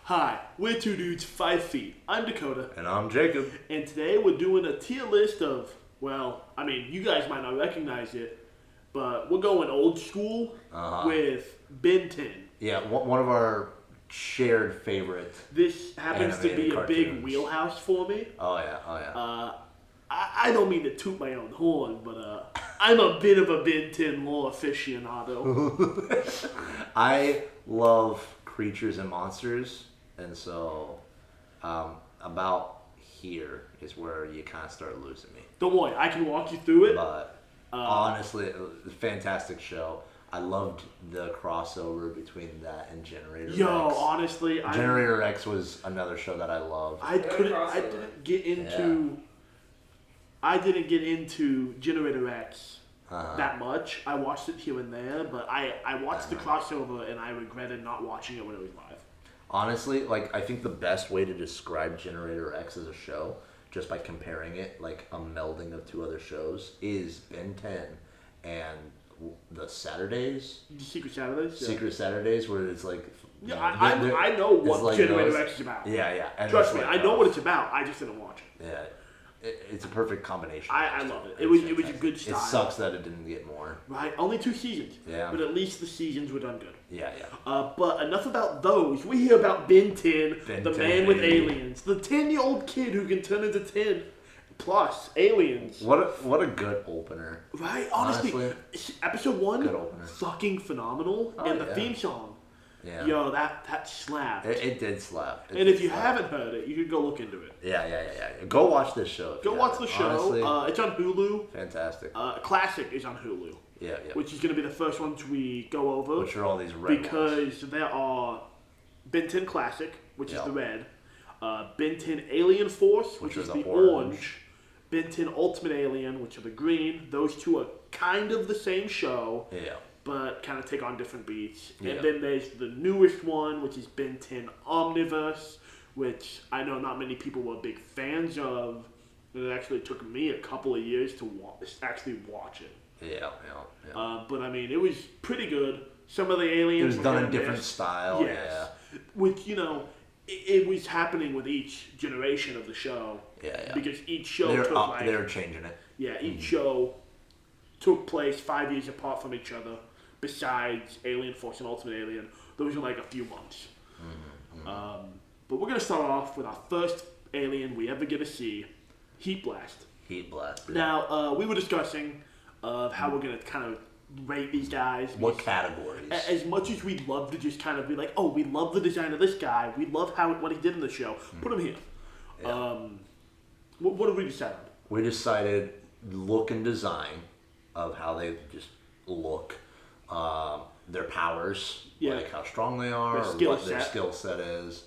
Hi, we're two dudes 5 feet. I'm Dakota. And I'm Jacob. And today we're doing a tier list of, well, I mean, you guys might not recognize it, but we're going old school with Ben 10. Yeah, one of our shared favorite. This happens to be animated a big cartoons. wheelhouse for me. Oh yeah. I don't mean to toot my own horn, but I'm a bit of a Ben 10 lore aficionado. I love creatures and monsters, and so about here is where you kind of start losing me. Don't worry, I can walk you through it. But honestly, it was a fantastic show. I loved the crossover between that and Generator Rex. Honestly, Generator Rex was another show that I loved. I didn't get into. I didn't get into Generator X that much. I watched it here and there, but I watched the crossover and I regretted not watching it when it was live. Honestly, I think the best way to describe Generator X as a show, just by comparing it, like a melding of two other shows, is Ben 10 and the Saturdays. Secret Saturdays? Yeah. Secret Saturdays, where it's like... Yeah, I know what Generator X is about. Yeah. And trust me, I know what it's about. I just didn't watch it. Yeah. It's a perfect combination. I love it. It was a good style. It sucks that it didn't get more. Right, only 2 seasons. Yeah. But at least the seasons were done good. Yeah. But enough about those. We hear about Ben 10, Ben the 10 man with baby. aliens, the 10-year-old kid who can turn into 10 plus aliens. What a good opener. Right, honestly, episode 1, good opener. fucking phenomenal, and the theme song. Yeah. Yo, that slapped. It did slap. And if you haven't heard it, you could go look into it. Yeah. Go watch this show. Go watch the show. Honestly, it's on Hulu. fantastic. Classic is on Hulu. Yeah. Which is going to be the first ones we go over. Which are all these red because ones. there are Ben 10 Classic, which is Yeah. the red. Ben 10 Alien Force, which is the orange. Ben 10 Ultimate Alien, which are the green. Those two are kind of the same show. Yeah. But kind of take on different beats. Yeah. And then there's the newest one, which is Ben 10 Omniverse, which I know not many people were big fans of. And it actually took me a couple of years to actually watch it. Yeah. But I mean, it was pretty good. Some of the aliens It was were done kinda in different missed. style. Yes. Yeah. Which, it was happening with each generation of the show. Yeah. Because each show They were changing it. Yeah, each show took place 5 years apart from each other. Besides Alien Force and Ultimate Alien, those were like a few months. But we're gonna start off with our first alien we ever get to see, Heat Blast. Heat Blast. Yeah. Now we were discussing of how we're gonna kind of rate these guys. What categories? As much as we'd love to just kind of be like, oh, we love the design of this guy, we love what he did in the show, put him here. Yeah. What did we decide on? We decided look and design of how they just look. Their powers, like how strong they are, or what their skill set is,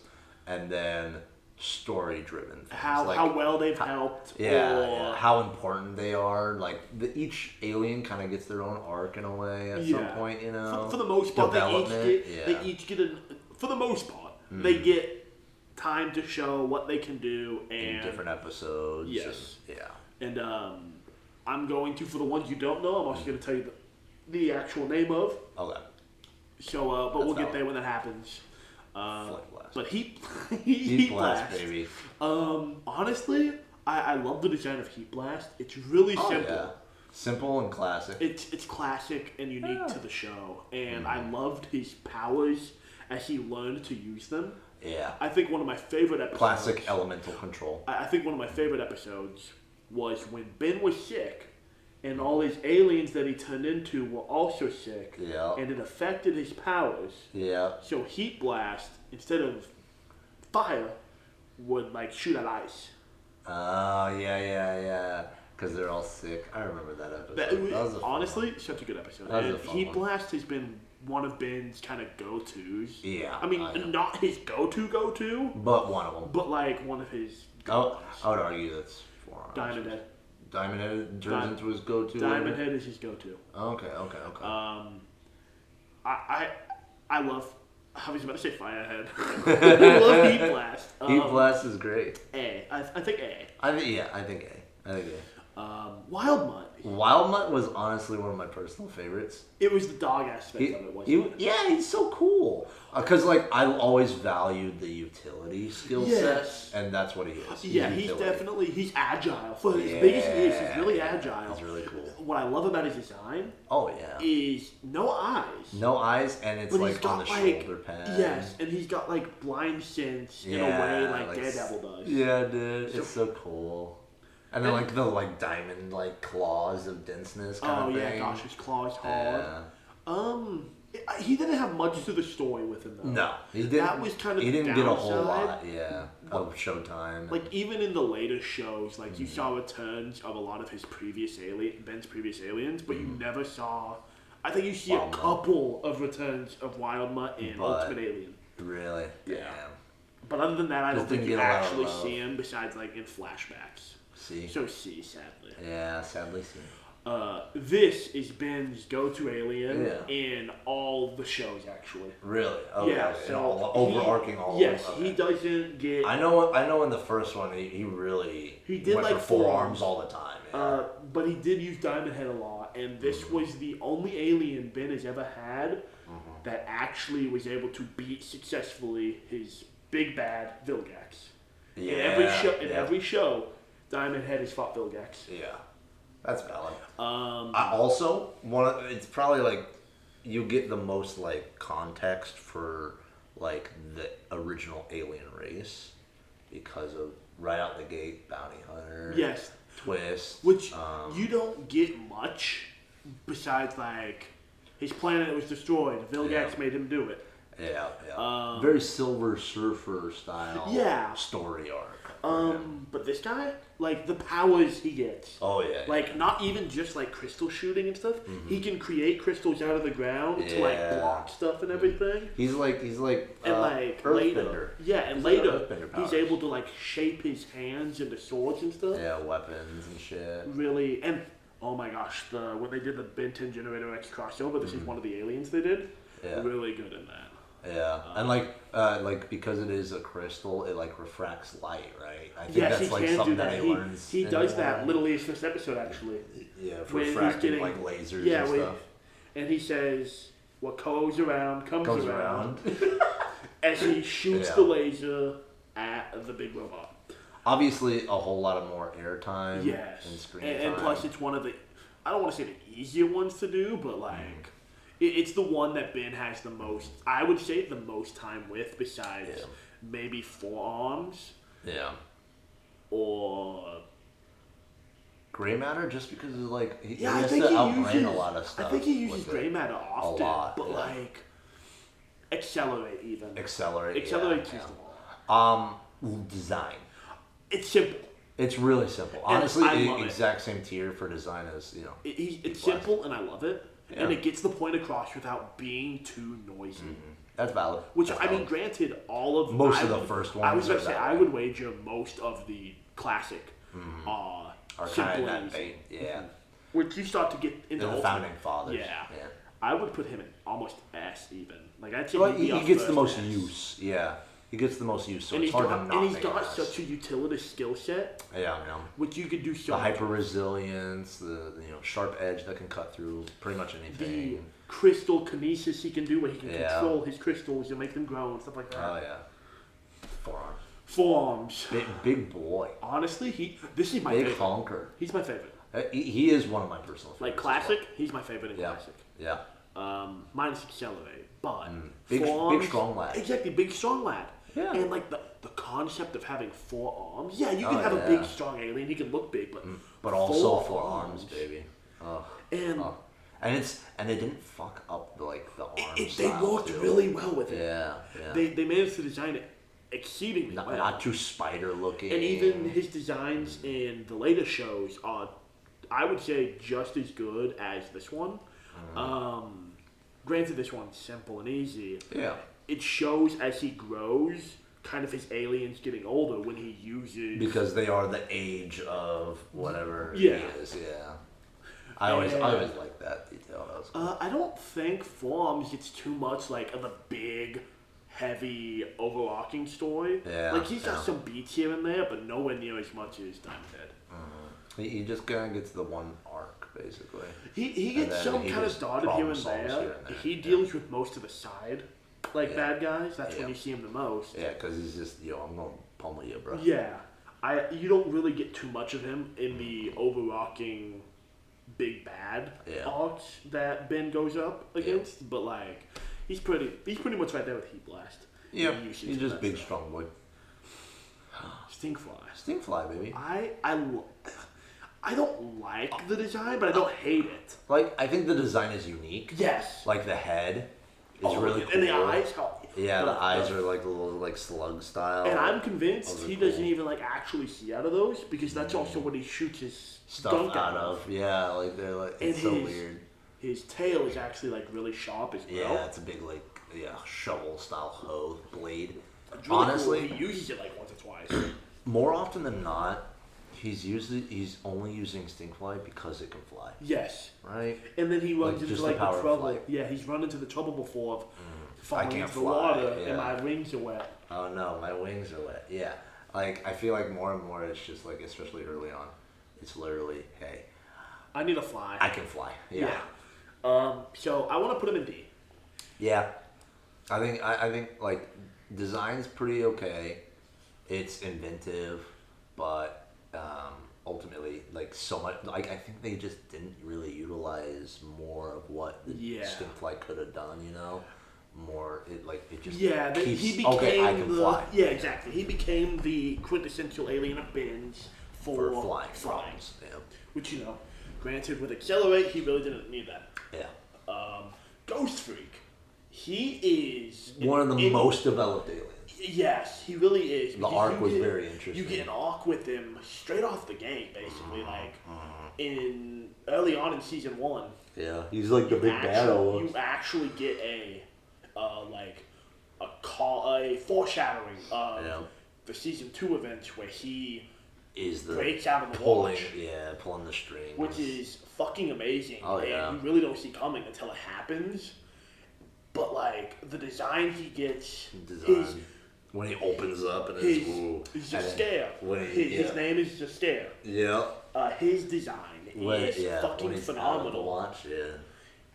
and then story-driven things. How well they've helped. Yeah, how important they are. Like each alien kind of gets their own arc in a way at some point. For the most part, they each get for the most part, they get time to show what they can do in different episodes. Yes. And, And I'm going to, for the ones you don't know, I'm also going to tell you the actual name of. Okay. So, but we'll get there when that happens. Flame Blast. But Heat Blast, baby. Honestly, I love the design of Heat Blast. It's really simple. Yeah. Simple and classic. It's classic and unique to the show, and I loved his powers as he learned to use them. Yeah. I think one of my favorite episodes. Classic elemental control. I think one of my favorite episodes was when Ben was sick. And all his aliens that he turned into were also sick. Yeah. And it affected his powers. Yeah. So Heat Blast, instead of fire, would shoot at ice. Oh, yeah. Because they're all sick. I remember that episode. That was honestly such a good episode. That was And a fun Heat one. Blast has been one of Ben's kind of go-tos. Yeah. I mean, not his go-to, but one of them. but one of his I would argue that's Forearms. Diamond Head. Diamond Head turns into his go-to. Diamond Head is his go-to. Okay. I love. I was about to say Firehead. I love Heat Blast. Heat Blast is great. A. I think A. I think A. Wild Mutt. Wild Mutt was honestly one of my personal favorites. It was the dog aspect of it, wasn't it? Yeah, he's so cool. Because, I always valued the utility skill set, and that's what he is. He's agile. For as big as he is, he's really agile. He's really cool. What I love about his design is no eyes. No eyes, and it's on the shoulder pad. Yes, and he's got blind sense in a way like Daredevil does. Yeah, dude. It's so cool. And then the diamond claws of denseness kind of thing. Oh yeah, gosh, his claws hard. Yeah. He didn't have much to the story with him though. No, he didn't. That was kind of he didn't get a whole lot. Yeah, of showtime. Even in the later shows, you saw returns of a lot of his Ben's previous aliens, but you never saw. I think you see a couple of returns of Wild Mutt in Ultimate Alien. Really? Yeah. Damn. But other than that, I don't think you actually see him besides in flashbacks. Sadly. Yeah, sadly C. This is Ben's go-to alien in all the shows, actually. Really? Oh, yeah. So overarching all. Yes, he doesn't get. I know. In the first one, he did went for forearms all the time. Yeah. But he did use Diamond Head a lot, and this was the only alien Ben has ever had that actually was able to beat successfully his big bad Vilgax. Yeah. In every show. Diamond Head has fought Vilgax. Yeah, that's valid. I also it's probably you get the most context for the original alien race because of right out the gate bounty hunter. Yes. Twist. Which you don't get much besides his planet was destroyed. Vilgax made him do it. Yeah. Very Silver Surfer style. Story arc. But this guy, the powers he gets. Oh yeah. Not even just crystal shooting and stuff. He can create crystals out of the ground to block stuff and everything. He's like later. Yeah, and later he's able to shape his hands into swords and stuff. Yeah, weapons and shit. Really, and oh my gosh, when they did the Ben 10 Generator X crossover, this is one of the aliens they did. Yeah. Really good in that. Yeah, and because it is a crystal, it refracts light, right? I think that's something that he learns. He does that literally in this episode, actually. Yeah, for refracting lasers and stuff. And he says, "What goes around comes around," as he shoots the laser at the big robot. Obviously, a whole lot of more airtime. Yes, and screen time. And plus, it's one of the, I don't want to say the easier ones to do, but it's the one that Ben has the most, I would say, the most time with, besides maybe Forearms. Yeah. Or Gray Matter, just because he has to outbrain a lot of stuff. I think he uses Gray Matter often, a lot, but Accelerate even. Accelerate too small. Design. It's simple. It's really simple. Honestly, exact same tier for design as It's simple, and I love it. Yeah. And it gets the point across without being too noisy. That's valid. Granted, all of most of the first ones. I was going to say, I would wager most of the classic are kind of that vein. Yeah. Which you start to get into the founding fathers. Yeah. I would put him in almost S even. I'd say he gets the most use. Yeah. He gets the most use, so it's hard to not. And he's got such a utility skill set. Yeah. Which you could do so. The hyper resilience, the sharp edge that can cut through pretty much anything. The crystal kinesis he can do, where he can control his crystals and make them grow and stuff like that. Oh yeah. Forearms. Big boy. Honestly, this is my favorite. Big honker. He's my favorite. He is one of my personal favorites. Classic, he's my favorite in classic. Yeah. Minus Accelerate, but big strong lad. Exactly, big strong lad. Yeah. And the concept of having 4 arms. Yeah, you can have a big strong alien. He can look big, but also 4 arms, baby. And they didn't fuck up the arms. They worked really well with it. Yeah. They managed to design it exceedingly well. Not too spider looking. And even his designs in the later shows are, I would say, just as good as this one. Granted, this one's simple and easy. Yeah. It shows as he grows, kind of his aliens getting older when he uses... Because they are the age of whatever he is, I always like that detail. That was cool. I don't think Forearms gets too much of a big, heavy, overarching story. Yeah. He's got some beats here and there, but nowhere near as much as Diamond Head. He just kind of gets the one arc, basically. He gets some kind of dotted here and there. He deals with most of the side, bad guys. That's when you see him the most. Yeah, because he's just, I'm going to pummel you, bro. Yeah. You don't really get too much of him in the overarching big bad arcs that Ben goes up against, but he's pretty much right there with Heat Blast. Yeah, he's just big, strong boy. Stinkfly, baby. I don't like the design, but I don't hate it. I think the design is unique. Yes. The head is really cool. And the eyes, the eyes are a little slug style. And I'm convinced he doesn't even actually see out of those, because that's also what he shoots his stuff out of. Yeah, it's so weird. His tail is actually really sharp as well. Yeah, it's a big shovel style hoe blade. It's really honestly, cool. He uses it once or twice. More often than not, he's only using Stinkfly because it can fly. Yes. Right. And then he runs into the trouble. Yeah, he's run into the trouble before of falling into the water and my wings are wet. Oh no, my wings are wet. Yeah. I feel more and more it's just especially early on, it's literally, hey, I need to fly. I can fly. Yeah. So I want to put him in D. Yeah. I think design's pretty okay. It's inventive, but ultimately, so much. I think they just didn't really utilize more of what the Stinkfly could have done. More it just he became I can fly. Yeah, exactly. He became the quintessential alien of Ben's for flying. Yeah. Which granted with Accelerate, he really didn't need that. Yeah. Ghost Freak. He is one of the most developed aliens. Yes, he really is. The arc was very interesting. You get an arc with him straight off the gate, basically. In early on in season 1. Yeah, he's the big bad. You actually get a foreshadowing of the season 2 events where he is breaks out of the watch. Pulling the strings, which is fucking amazing. Oh yeah, you really don't see coming until it happens. But the design he gets, when he opens up and he's just scare. His name is just scare. Yeah. His design is fucking phenomenal. Watch,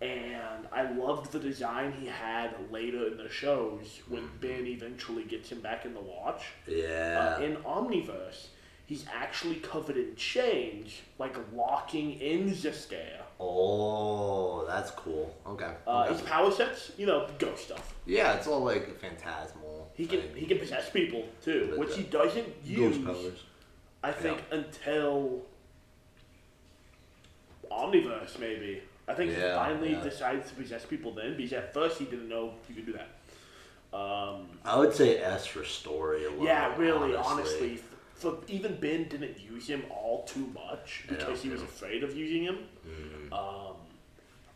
And I loved the design he had later in the shows when Ben eventually gets him back in the watch. Yeah. In Omniverse, he's actually covered in chains, locking in Zeskaya. Oh, that's cool. Okay. His power sets, ghost stuff. Yeah, it's all phantasmal. He can possess people too, which he doesn't use. Ghost powers. I think until Omniverse, maybe. I think he finally decides to possess people then, because at first he didn't know he could do that. I would say S for story alone. Yeah, really, honestly. For even Ben didn't use him all too much because he was afraid of using him.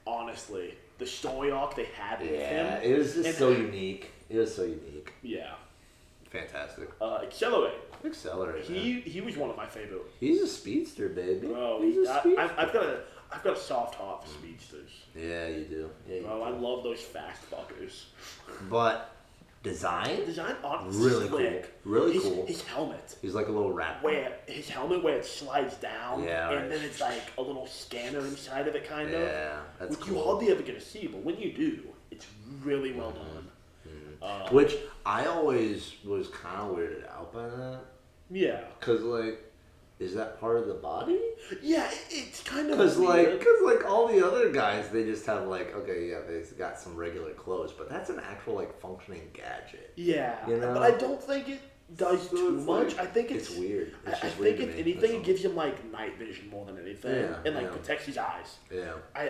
Honestly, the story arc they had with him. Yeah, it was just so unique. It was so unique. Yeah. Fantastic. Accelerate. He was one of my favorite. He's a speedster, baby. Bro, I've got a soft heart for speedsters. Yeah, you do. Yeah, bro, I love those fast fuckers. But design art really slick. Cool. Really cool. His helmet. He's like a little rat. Where it slides down, and then it's a little scanner inside of it, kind of. Yeah, that's which cool. you hardly ever get to see, but when you do, it's really well done. Which I always was kind of weirded out by that. Yeah. Cause is that part of the body? Yeah, it's kind of cause all the other guys, they just have they've got some regular clothes, but that's an actual functioning gadget. Yeah, but I don't think it does too much. I think it's weird. I think if anything, it gives him night vision more than anything, and protects his eyes. Yeah, I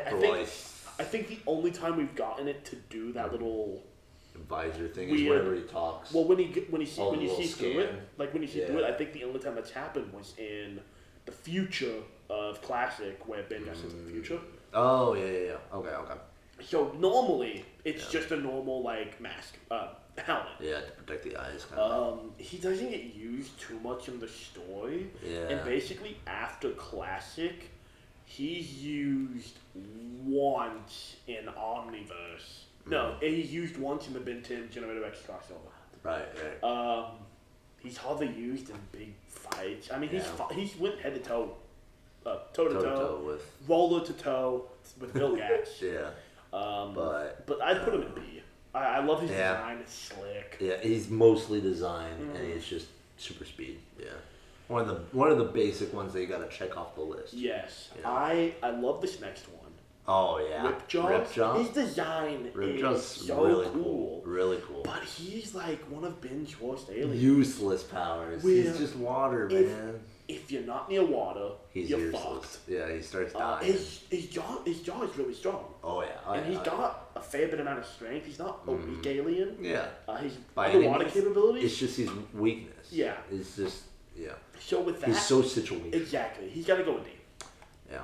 think the only time we've gotten it to do that little visor thing is whenever he talks. Well, when you see through it, I think the only time that's happened was in the future of Classic, where Ben got sent to the future. Oh yeah. Okay. So normally it's just a normal mask, helmet. Yeah, to protect the eyes. He doesn't get used too much in the story. Yeah. And basically after Classic, he's used once in Omniverse. No, he's used once in the Ben 10 Generator X crossover. Right. He's hardly used in big fights. I mean, he's went head to toe toe to toe with roller to toe with Vilgax. yeah. But I'd put him in B. I love his design. It's slick. Yeah, he's mostly designed, and he's just super speed. Yeah, one of the basic ones that you got to check off the list. Yes, you know? I love this next one. Oh yeah, Ripjaw. His design is so really cool. Really cool. But he's like one of Ben's worst aliens. Useless powers. He's just water, man. If you're not near water, you're useless. Fucked. Yeah, he starts dying. His jaw is really strong. Oh yeah, and he's got a fair bit amount of strength. He's not a weak alien. Yeah. His underwater capabilities. It's just his weakness. Yeah. It's just So with that, he's so situational. Exactly. He's got to go with D. Yeah.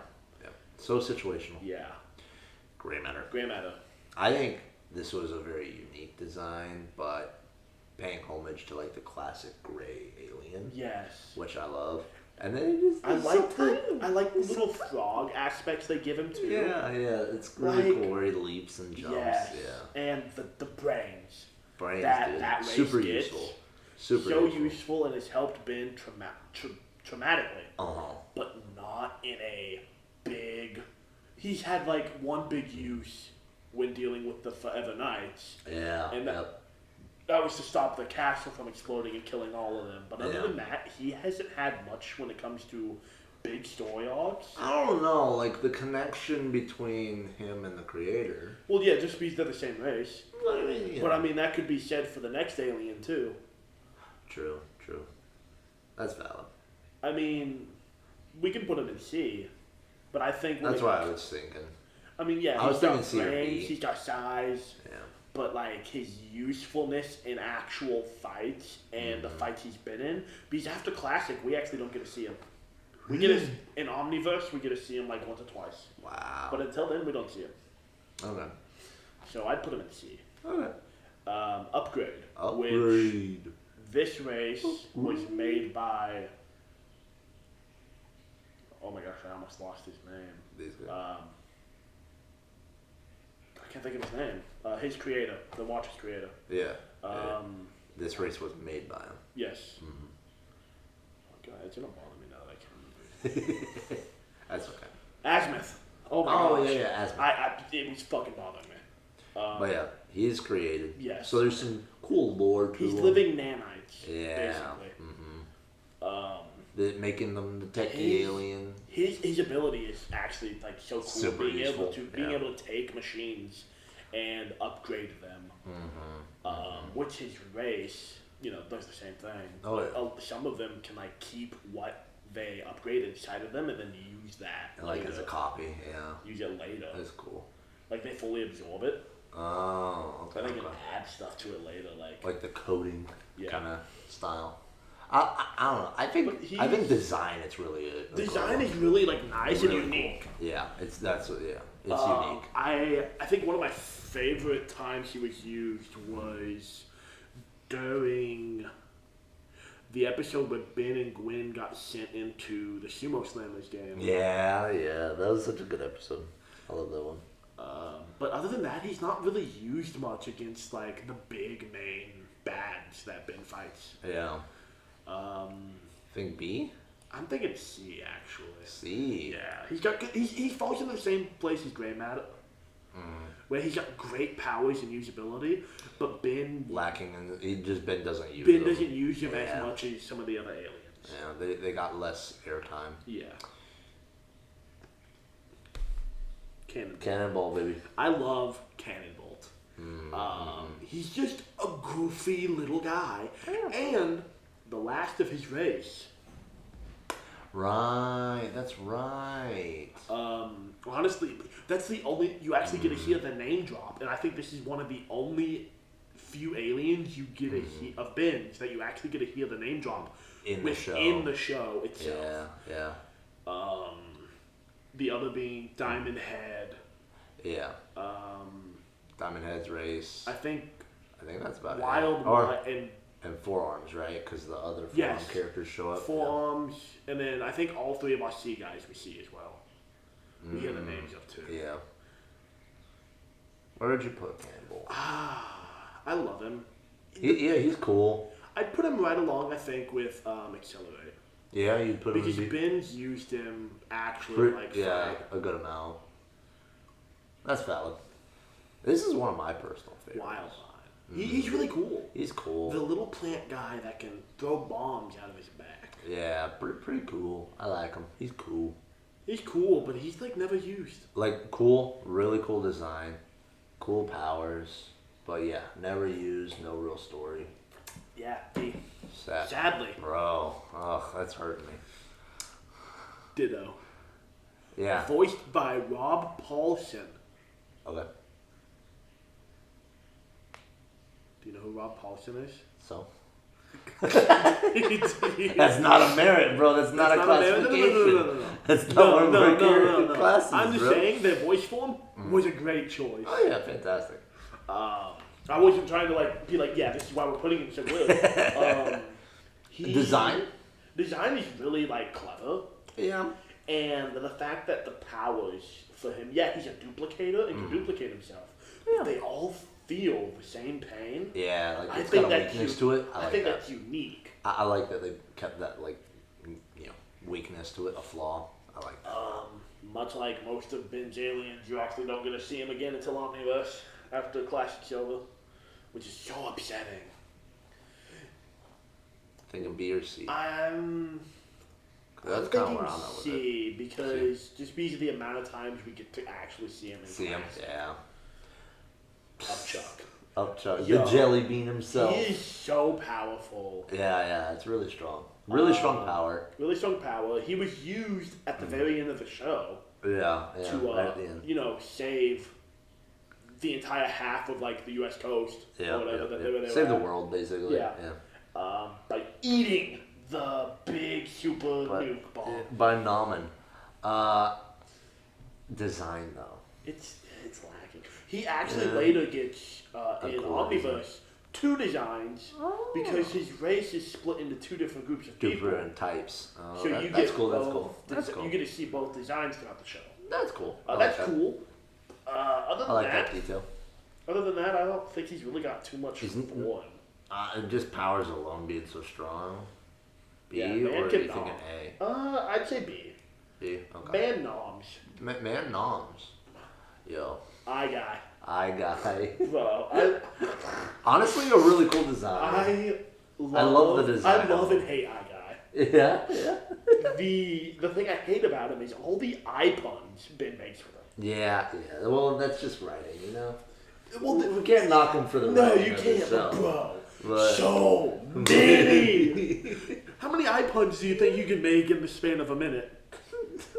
So situational. Yeah. Gray matter. I think this was a very unique design, but paying homage to like the classic gray alien. Yes. Which I love. And then I like the little frog aspects they give him too. Yeah, it's really cool where he leaps and jumps. Yes. Yeah. And the brains. Brains, that super gets useful. So useful and has helped Ben traumatically. Uh-huh. But not in a big. He's had like one big use when dealing with the Forever Knights. Yeah. And that was to stop the castle from exploding and killing all of them. But other than that, he hasn't had much when it comes to big story arcs. I don't know, like the connection between him and the creator. Well, yeah, just because they're the same race. But I mean, that could be said for the next alien too. True. That's valid. I mean, we can put him in C, but I think that's what I was thinking. I mean, yeah, he's got brains, he's got size. Yeah. But like his usefulness in actual fights and the fights he's been in, because after Classic, we actually don't get to see him. We get in Omniverse, we get to see him like once or twice. Wow. But until then, we don't see him. Okay. So I'd put him in C. Okay. Upgrade. Which this race was made by. Oh my gosh! I almost lost his name. These guys. I can't think of his name. His creator, the Watcher's creator. Yeah. This race was made by him. Yes. Mm-hmm. Oh god, it's gonna bother me now that I can't remember. That's okay. Azimuth. Oh my gosh. Yeah, Azimuth. It was fucking bothering me. But yeah, he is created. Yes. So there's some cool lore to He's him. living nanites. Yeah. Basically. Making them the techie alien. His ability is actually like so cool. Super useful. Being able to take machines and upgrade them. Which his race, does the same thing. Oh yeah. Some of them can like keep what they upgraded inside of them and then use that. Like as a copy, yeah. Use it later. That's cool. Like they fully absorb it. Oh, okay. I think can add stuff to it later, like the coding kind of style. I don't know. I think design is really design is really like nice really and unique. Cool. Yeah, it's unique. I think one of my favorite times he was used was during the episode where Ben and Gwen got sent into the Sumo Slammers game. Yeah, that was such a good episode. I love that one. But other than that, he's not really used much against like the big main bads that Ben fights. Yeah. Think B? I'm thinking C actually. C. Yeah, he falls in the same place as Grey Matter, where he's got great powers and usability, but Ben lacking, and Ben doesn't use. Ben doesn't use him as much as some of the other aliens. Yeah, they got less airtime. Yeah. Cannonball, baby. I love Cannonbolt. He's just a goofy little guy, and the last of his race. Right, that's right. Honestly, that's the only you actually get to hear the name drop, and I think this is one of the only few aliens you get to hear of Ben's that you actually get to hear the name drop in the show. In the show itself. Yeah. The other being Diamond Head. Yeah. Diamond Head's race. I think that's about it. And Forearms, right? Because the other Forearm characters show up. Forearms, and then I think all three of our C guys we see as well. We hear the names of too. Yeah. Where did you put Cannonball? I love him. He's cool. I'd put him right along, I think, with Accelerate. Yeah, you put him because in Ben's used him actually a good amount. That's valid. This is one of my personal favorites. Wild. He's really cool. He's cool. The little plant guy that can throw bombs out of his back. Yeah, pretty cool. I like him. He's cool. He's cool, but he's like never used. Like cool, really cool design, cool powers, but yeah, never used. No real story. Yeah, Sadly, bro. Oh, that's hurting me. Ditto. Yeah. Voiced by Rob Paulsen. Okay. Do you know who Rob Paulsen is? So? That's not a merit, bro. That's not a classification. No. That's not one of our classes, I'm just bro. saying their voice form was a great choice. Oh yeah, fantastic. I wasn't trying to be like, yeah, this is why we're putting him so good. Design is really clever. Yeah. And the fact that the powers for him, yeah, he's a duplicator and can duplicate himself. Yeah. They all feel the same pain. Yeah, it's got a weakness to it. I think that's unique. I like that they kept that weakness to it, a flaw. I like that. Much like most of Ben's aliens, you actually don't get to see him again until Omniverse after Classic's over, which is so upsetting. Thinking B or C. I'm That's kind of thinking where I'm at with C because just because of the amount of times we get to actually see him. Yeah. Upchuck. Upchuck. The jelly bean himself. He is so powerful. Yeah, it's really strong. Really strong power. Really strong power. He was used at the very end of the show. Yeah. To right at the end. Save the entire half of the U.S. coast or whatever that they were there. Save the world, basically. Yeah. By eating the big super nuke bomb. By Nauman. Design though. It's lacking. He actually later gets in Omniverse 2 designs because his race is split into 2 different groups of people. Different types. So that's cool. You get to see both designs throughout the show. That's cool. That's cool. Other than that detail. Other than that, I don't think he's really got too much fun. Just powers alone being so strong. B, or are you thinking A? I'd say B. B, okay. Man noms. Man noms. Yo. I guy. Bro, honestly, a really cool design. I love the design. I love and hate I guy. Yeah. The thing I hate about him is all the eye puns Ben makes with him. Yeah. Well, that's just writing, Well, we can't knock him for the no, writing. No, you can't, bro. So many. How many eye puns do you think you can make in the span of a minute?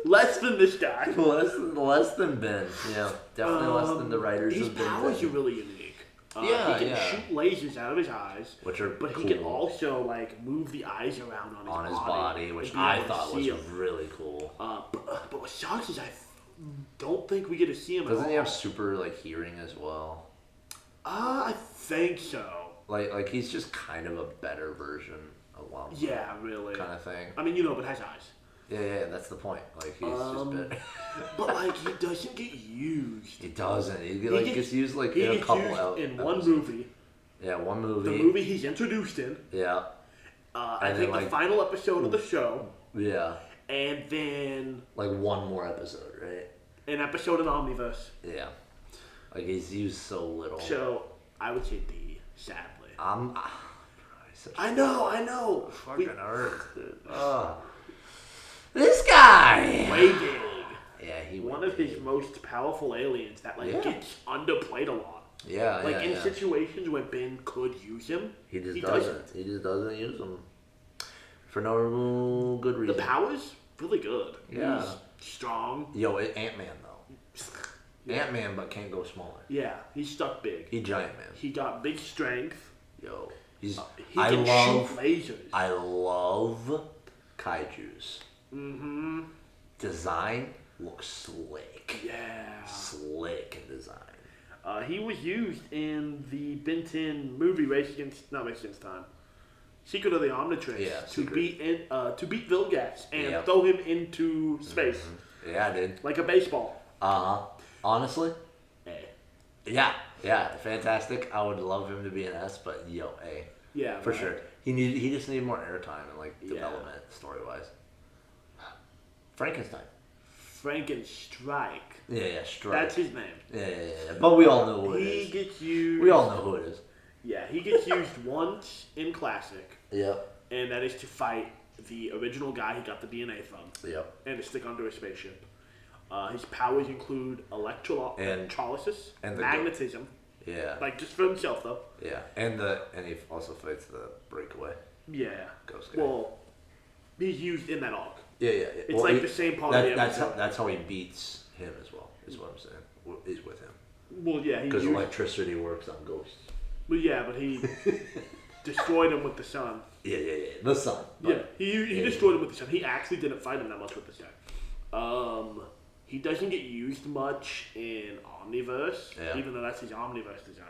Less than this guy. Less than Ben. Yeah, definitely less than the writers his of Ben. His powers are really unique. He can shoot lasers out of his eyes, but he can also move the eyes around on his body, which I thought was really cool. But what sucks is I don't think we get to see him. Doesn't he have super hearing as well? I think so. Like he's just kind of a better version of Lama. Yeah, really. Kind of thing. I mean, but has eyes. Yeah, that's the point. He's just better. But he doesn't get used. He doesn't. He gets used in a couple in one movie. Yeah, one movie. The movie he's introduced in. Yeah. I think the final episode of the show. Yeah. And then one more episode, right? An episode in Omniverse. Yeah. He's used so little. So I would say D, sadly. I know. Fucking Earth, dude. This guy. Way big. Yeah, one of his most powerful aliens that gets underplayed a lot. Yeah, in situations where Ben could use him, he doesn't. He just doesn't use him for no good reason. The power's really good. Yeah, he's strong. Yo, Ant-Man though. Yeah. Ant-Man, but can't go smaller. Yeah, he's stuck big. He giant man. He got big strength. Yo, he can shoot lasers. I love kaijus. Mm-hmm. Design looks slick. Yeah. Slick in design. He was used in the Ben 10 movie Race Against Time. Secret of the Omnitrix. Yeah, to beat Vilgax and throw him into space. Mm-hmm. Yeah, dude. Like a baseball. Honestly? A. Yeah, fantastic. I would love him to be an S, but A. Yeah, for sure. He just needed more airtime and like development story wise. Frankenstein. Frankenstrike. Yeah, Strike. That's his name. Yeah. But we all know who it is. He gets used. We all know who it is. Yeah, he gets used once in Classic. Yep. And that is to fight the original guy he got the DNA from. Yep. And to stick under a spaceship. His powers include electrolysis, and magnetism. Yeah. Like just for himself though. Yeah, and he also fights the breakaway. Yeah. Ghost guy. Well, he's used in that arc. Yeah. It's the same part of the episode. That's how he beats him as well. Is what I'm saying. He's with him. Well, yeah, because electricity works on ghosts. Well, yeah, but he destroyed him with the sun. Yeah. The sun. Yeah, he destroyed him with the sun. He actually didn't fight him that much with the sun. He doesn't get used much in Omniverse, even though that's his Omniverse design.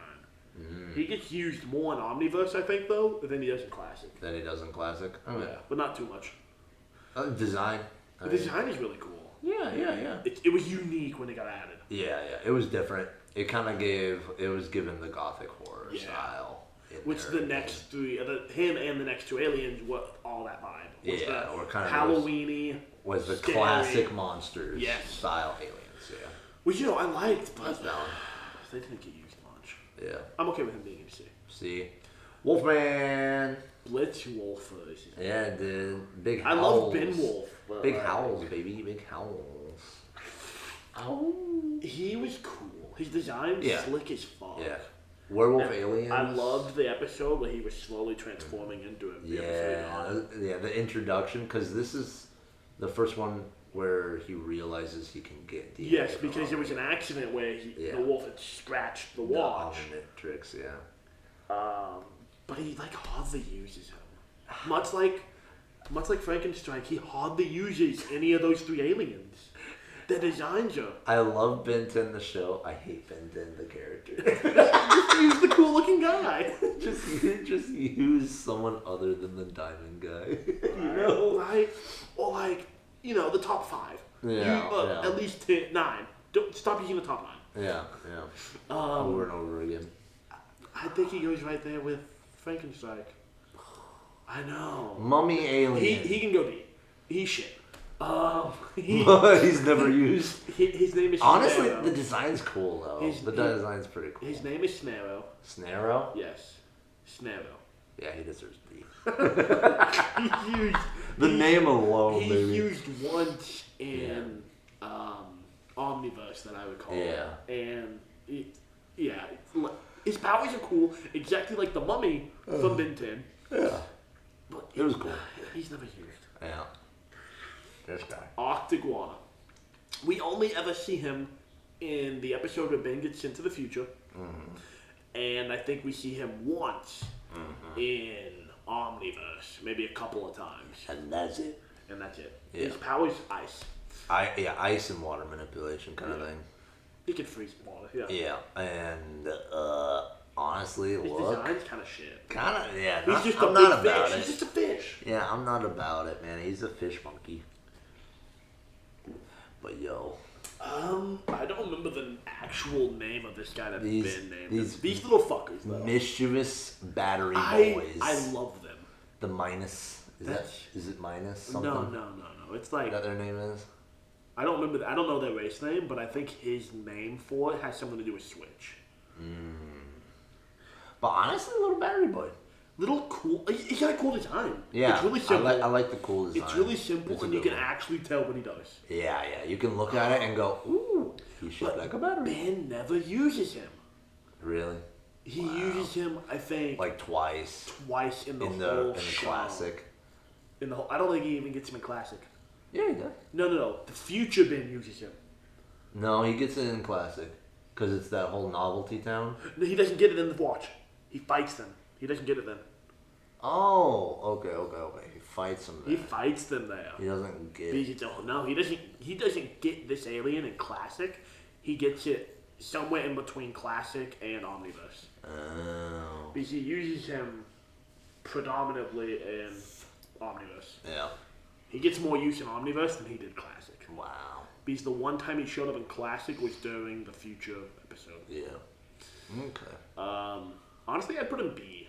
Mm. He gets used more in Omniverse, I think, though, than he does in Classic. Oh, yeah. But not too much. Design. The design is really cool. Yeah. It was unique when it got added. Yeah. It was different. It kind of was given the gothic horror style. Which the next three, him and the next two aliens, were all that vibe. Or kind of Halloween-y. Was the scary, classic monsters style aliens, Which, I liked, but they didn't get used much. Yeah. I'm okay with him being in C. Wolfman. Blitzwolfers. Yeah, dude. Big howls. I love Ben Wolf. Big howls, baby. Big howls. Oh. He was cool. His design was slick as fuck. Yeah. Werewolf aliens. I loved the episode where he was slowly transforming into him. Yeah, the introduction, because this is the first one where he realizes he can get DNA. Yes, because there was an accident where the wolf had scratched the watch. The Omnitrix, but he hardly uses him. Much like Frankenstrike, he hardly uses any of those three aliens. The designs are. I love Ben 10 the show. I hate Ben 10 the character. Just use the cool looking guy. just use someone other than the diamond guy. Right? Or the top 5. At least 9. Don't stop using the top 9. Yeah. Over and over again. I think he goes right there with Frankenstrike. I know. Mummy alien. He can go deep. He's shit. He's never used. His name is honestly, Snarrow. The design's cool though. The design's pretty cool. His name is Snarrow. Snarrow? Yes, Snarrow. Yeah, he deserves D. The name alone, he's baby. He's used once in Omniverse that I would call. Yeah. And his powers are cool, exactly like the Mummy from Ben 10. Yeah. But it was cool. He's never used. Yeah. This guy. Octaguana. We only ever see him in the episode where Ben gets sent to the future. Mm-hmm. And I think we see him once in Omniverse. Maybe a couple of times. And that's it. Yeah. His power is ice. Ice and water manipulation kind of thing. He can freeze water, Yeah, and honestly, his design's kind of shit. He's just I'm not about fish. it. He's just a fish. Yeah, I'm not about it, man. He's a fish monkey. But I don't remember the actual name of this guy that Ben named. These little fuckers, though. Mischievous battery boys. I love them. The Minus. Is it Minus something? No. It's like that their name is. I don't remember. I don't know their race name, but I think his name for it has something to do with Switch. But honestly, little battery boy. Little cool. He's got a cool design. Yeah, it's really simple. I like the cool design. It's really simple, and you can actually tell what he does. Yeah. You can look at it and go, "Ooh, he's shaped like a battery." Ben never uses him. Really? He uses him, I think, like twice. Twice in the whole in the show. classic. In the whole, I don't think he even gets him in classic. Yeah, he does. No. The future Ben uses him. No, he gets it in classic because it's that whole novelty town. No, he doesn't get it in the watch. He fights them. He doesn't get it then. Oh, okay. He fights them there. He fights them there. He doesn't get it. No, he doesn't. He doesn't get this alien in classic. He gets it somewhere in between classic and Omniverse. Oh. Because he uses him predominantly in Omniverse. Yeah. He gets more use in Omniverse than he did classic. Wow. Because the one time he showed up in classic was during the future episode. Yeah. Okay. Honestly, I'd put him B.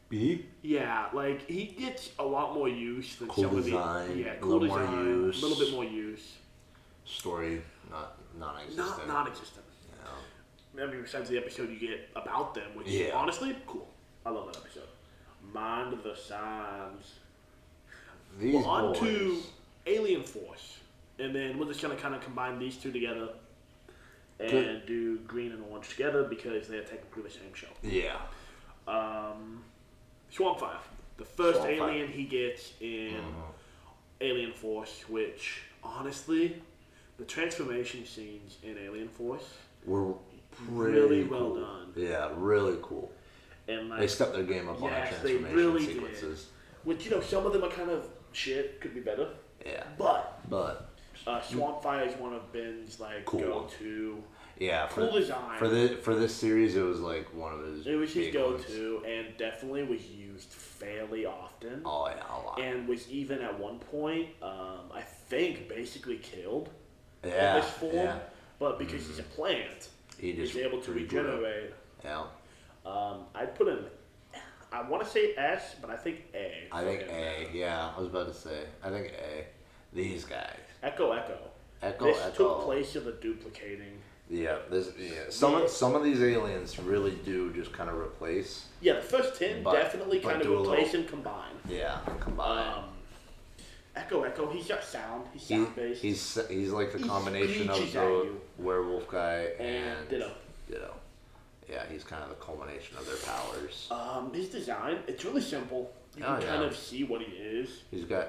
B? Yeah, like he gets a lot more use than cool some design, of the cool design, more use, a little bit more use. Story non-existent. Non-existent. Yeah. I mean, besides the episode you get about them, which honestly cool. I love that episode. Mind the Signs. These on boys. to Alien Force, and then we're just gonna kind of combine these two together and do Green and Orange together because they're technically the same show. Yeah. Swamp Fire, the first alien he gets in Alien Force, which honestly, the transformation scenes in Alien Force were really cool. well done. Yeah, really cool. And like, they stepped their game up on the transformation they really sequences. Did. Which, some of them are kind of shit, could be better. Yeah. But Swamp Fire is one of Ben's cool. go-to. Yeah, cool design. For this series, it was like one of his. It was his go-to, and definitely was used fairly often. Oh yeah, a lot. And was even at one point, I think, basically killed. In this form, but because he's a plant, he's able to regenerate. Yeah. I'd put him. I want to say S, but I think A. I think A. Yeah, I was about to say. I think A. These guys. Echo. This took place of the duplicating. Yeah, some of these aliens really do just kind of replace. Yeah, the first 10 definitely kind of replace and combine. Yeah, combine. Echo, he's got sound. He's sound based. He's like the combination of the werewolf guy and Ditto. Yeah, he's kind of the culmination of their powers. His design, it's really simple. You can kind of see what he is. He's got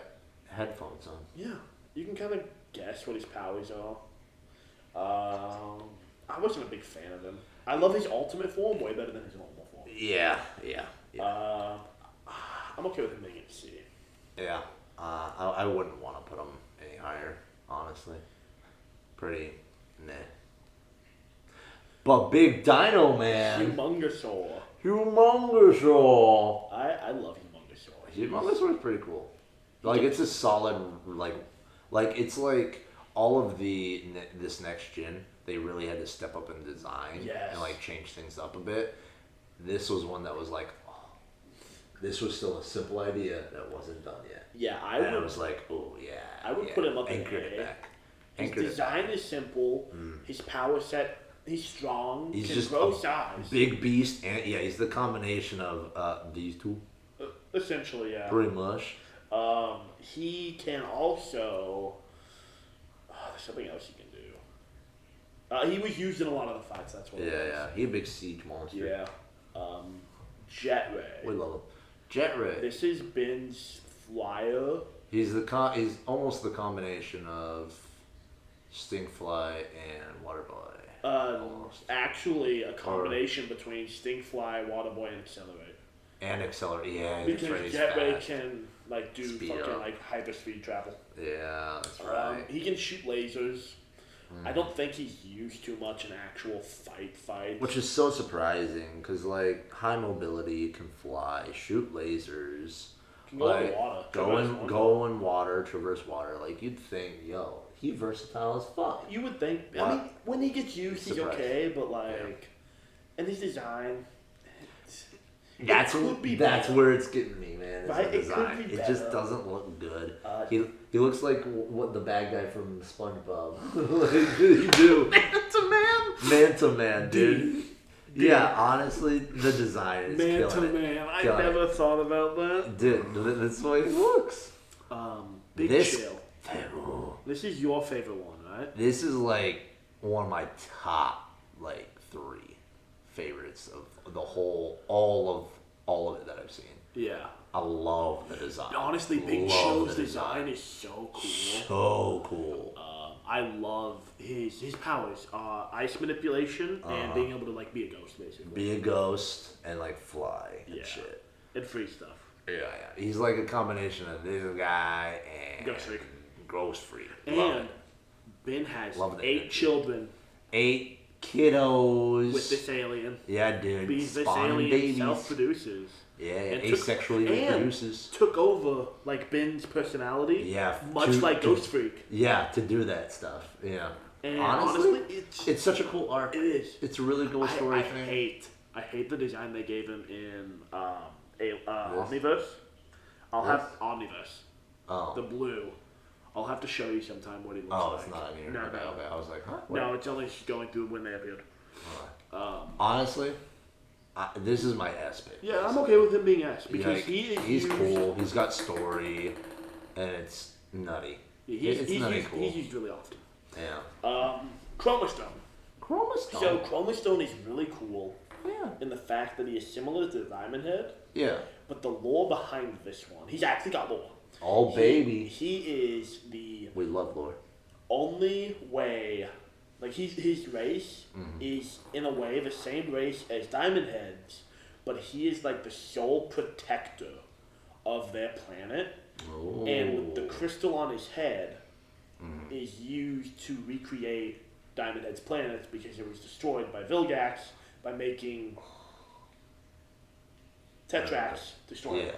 headphones on. Yeah, you can kind of guess what his powers are. I wasn't a big fan of him. I love his ultimate form way better than his normal form. Yeah. I'm okay with him being at C. Yeah, I wouldn't want to put him any higher, honestly. Pretty meh. But Big Dino Man. Humongousaur. I love Humongousaur. Humongousaur is pretty cool. Like it's a solid like it's like all of this next gen. They really had to step up in design and like change things up a bit. This was one that was like, this was still a simple idea that wasn't done yet. Yeah, I was like, oh yeah. I would put him up in Anchored A. it back. His design is simple. His power set. He's strong. He's can just grow a size. big beast, and he's the combination of these two. Essentially, yeah. Pretty much. He can also. There's something else he can do. He was used in a lot of the fights. That's what. Yeah. He's a big siege monster. Yeah. Jet Ray. We love him. Jet Ray. This is Ben's flyer. He's he's almost the combination of Stinkfly and Waterboy. Actually, a combination between Stinkfly, Waterboy, and Accelerate. Yeah. Because Jet Ray can do speed fucking up. Hyper speed travel. Yeah, that's right. He can shoot lasers. I don't think he's used too much in actual fight. Which is so surprising because high mobility, can fly, shoot lasers. Can go in water. Go in water, traverse water. You'd think, he versatile as fuck. You would think. I mean, when he gets used, he's okay. But and his design. That's where it's getting me, man. Right? The design. It just doesn't look good. He looks like what the bad guy from SpongeBob. You do. Manta Man, dude. Yeah, honestly, the design is killing it. Manta Man. I never thought about that. Dude, that's the way he looks. Big Chill. This is your favorite one, right? This is one of my top 3 favorites of the whole, all of it that I've seen. Yeah. I love the design. Honestly, Big Chill's design is so cool. So cool. I love his powers. Ice manipulation and being able to be a ghost, basically. Be a ghost and fly and shit. And free stuff. Yeah. He's a combination of this guy and Ghost Freak. And Ben has 8 children. 8 kiddos. With this alien. Yeah, dude. Because this alien self-produces. Yeah, asexually reproduces. Took over Ben's personality. Yeah, much like Ghost Freak. Yeah, to do that stuff. Yeah. And honestly, it's such a cool arc. It is. It's a really cool story thing. I hate the design they gave him in Omniverse. I'll have Omniverse. Oh. The blue. I'll have to show you sometime what he looks Oh, like. it's not in here. No, okay, no. okay. I was like, huh? No, it's only going through when they appeared. Honestly, this is my S pick. Yeah, I'm okay with him being S because like, he's cool. He's got story, and it's nutty. It's nutty cool. He's used really often. Yeah. Chromastone. Chromastone. So Chromastone is really cool. Yeah. In the fact that he is similar to Diamond Head. Yeah. But the lore behind this one, he's actually got lore. Oh, baby. He is the We love lore. only way, like his race is in a way the same race as Diamond Heads, but he is like the sole protector of their planet. Oh. And with the crystal on his head is used to recreate Diamond Head's planet because it was destroyed by Vilgax by making Tetrax destroy Yeah.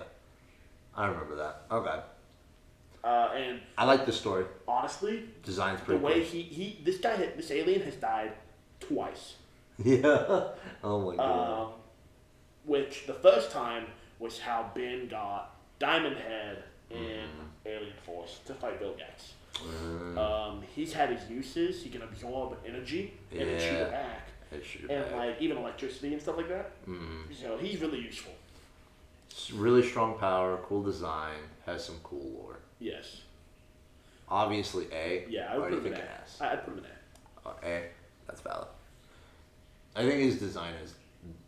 I remember that. Okay. And I like the story. honestly, Design's the pretty way cool. this alien has died twice. Yeah. Oh my god. Which the first time was how Ben got Diamond Head in Alien Force to fight Vilgax. He's had his uses. He can absorb energy and then shoot it back. And like even electricity and stuff like that. So he's really useful. It's really strong power, cool design, has some cool lore. Yes. Obviously A. Yeah, I would put him in think A. S. I'd put him in A. A. That's valid. I think his design is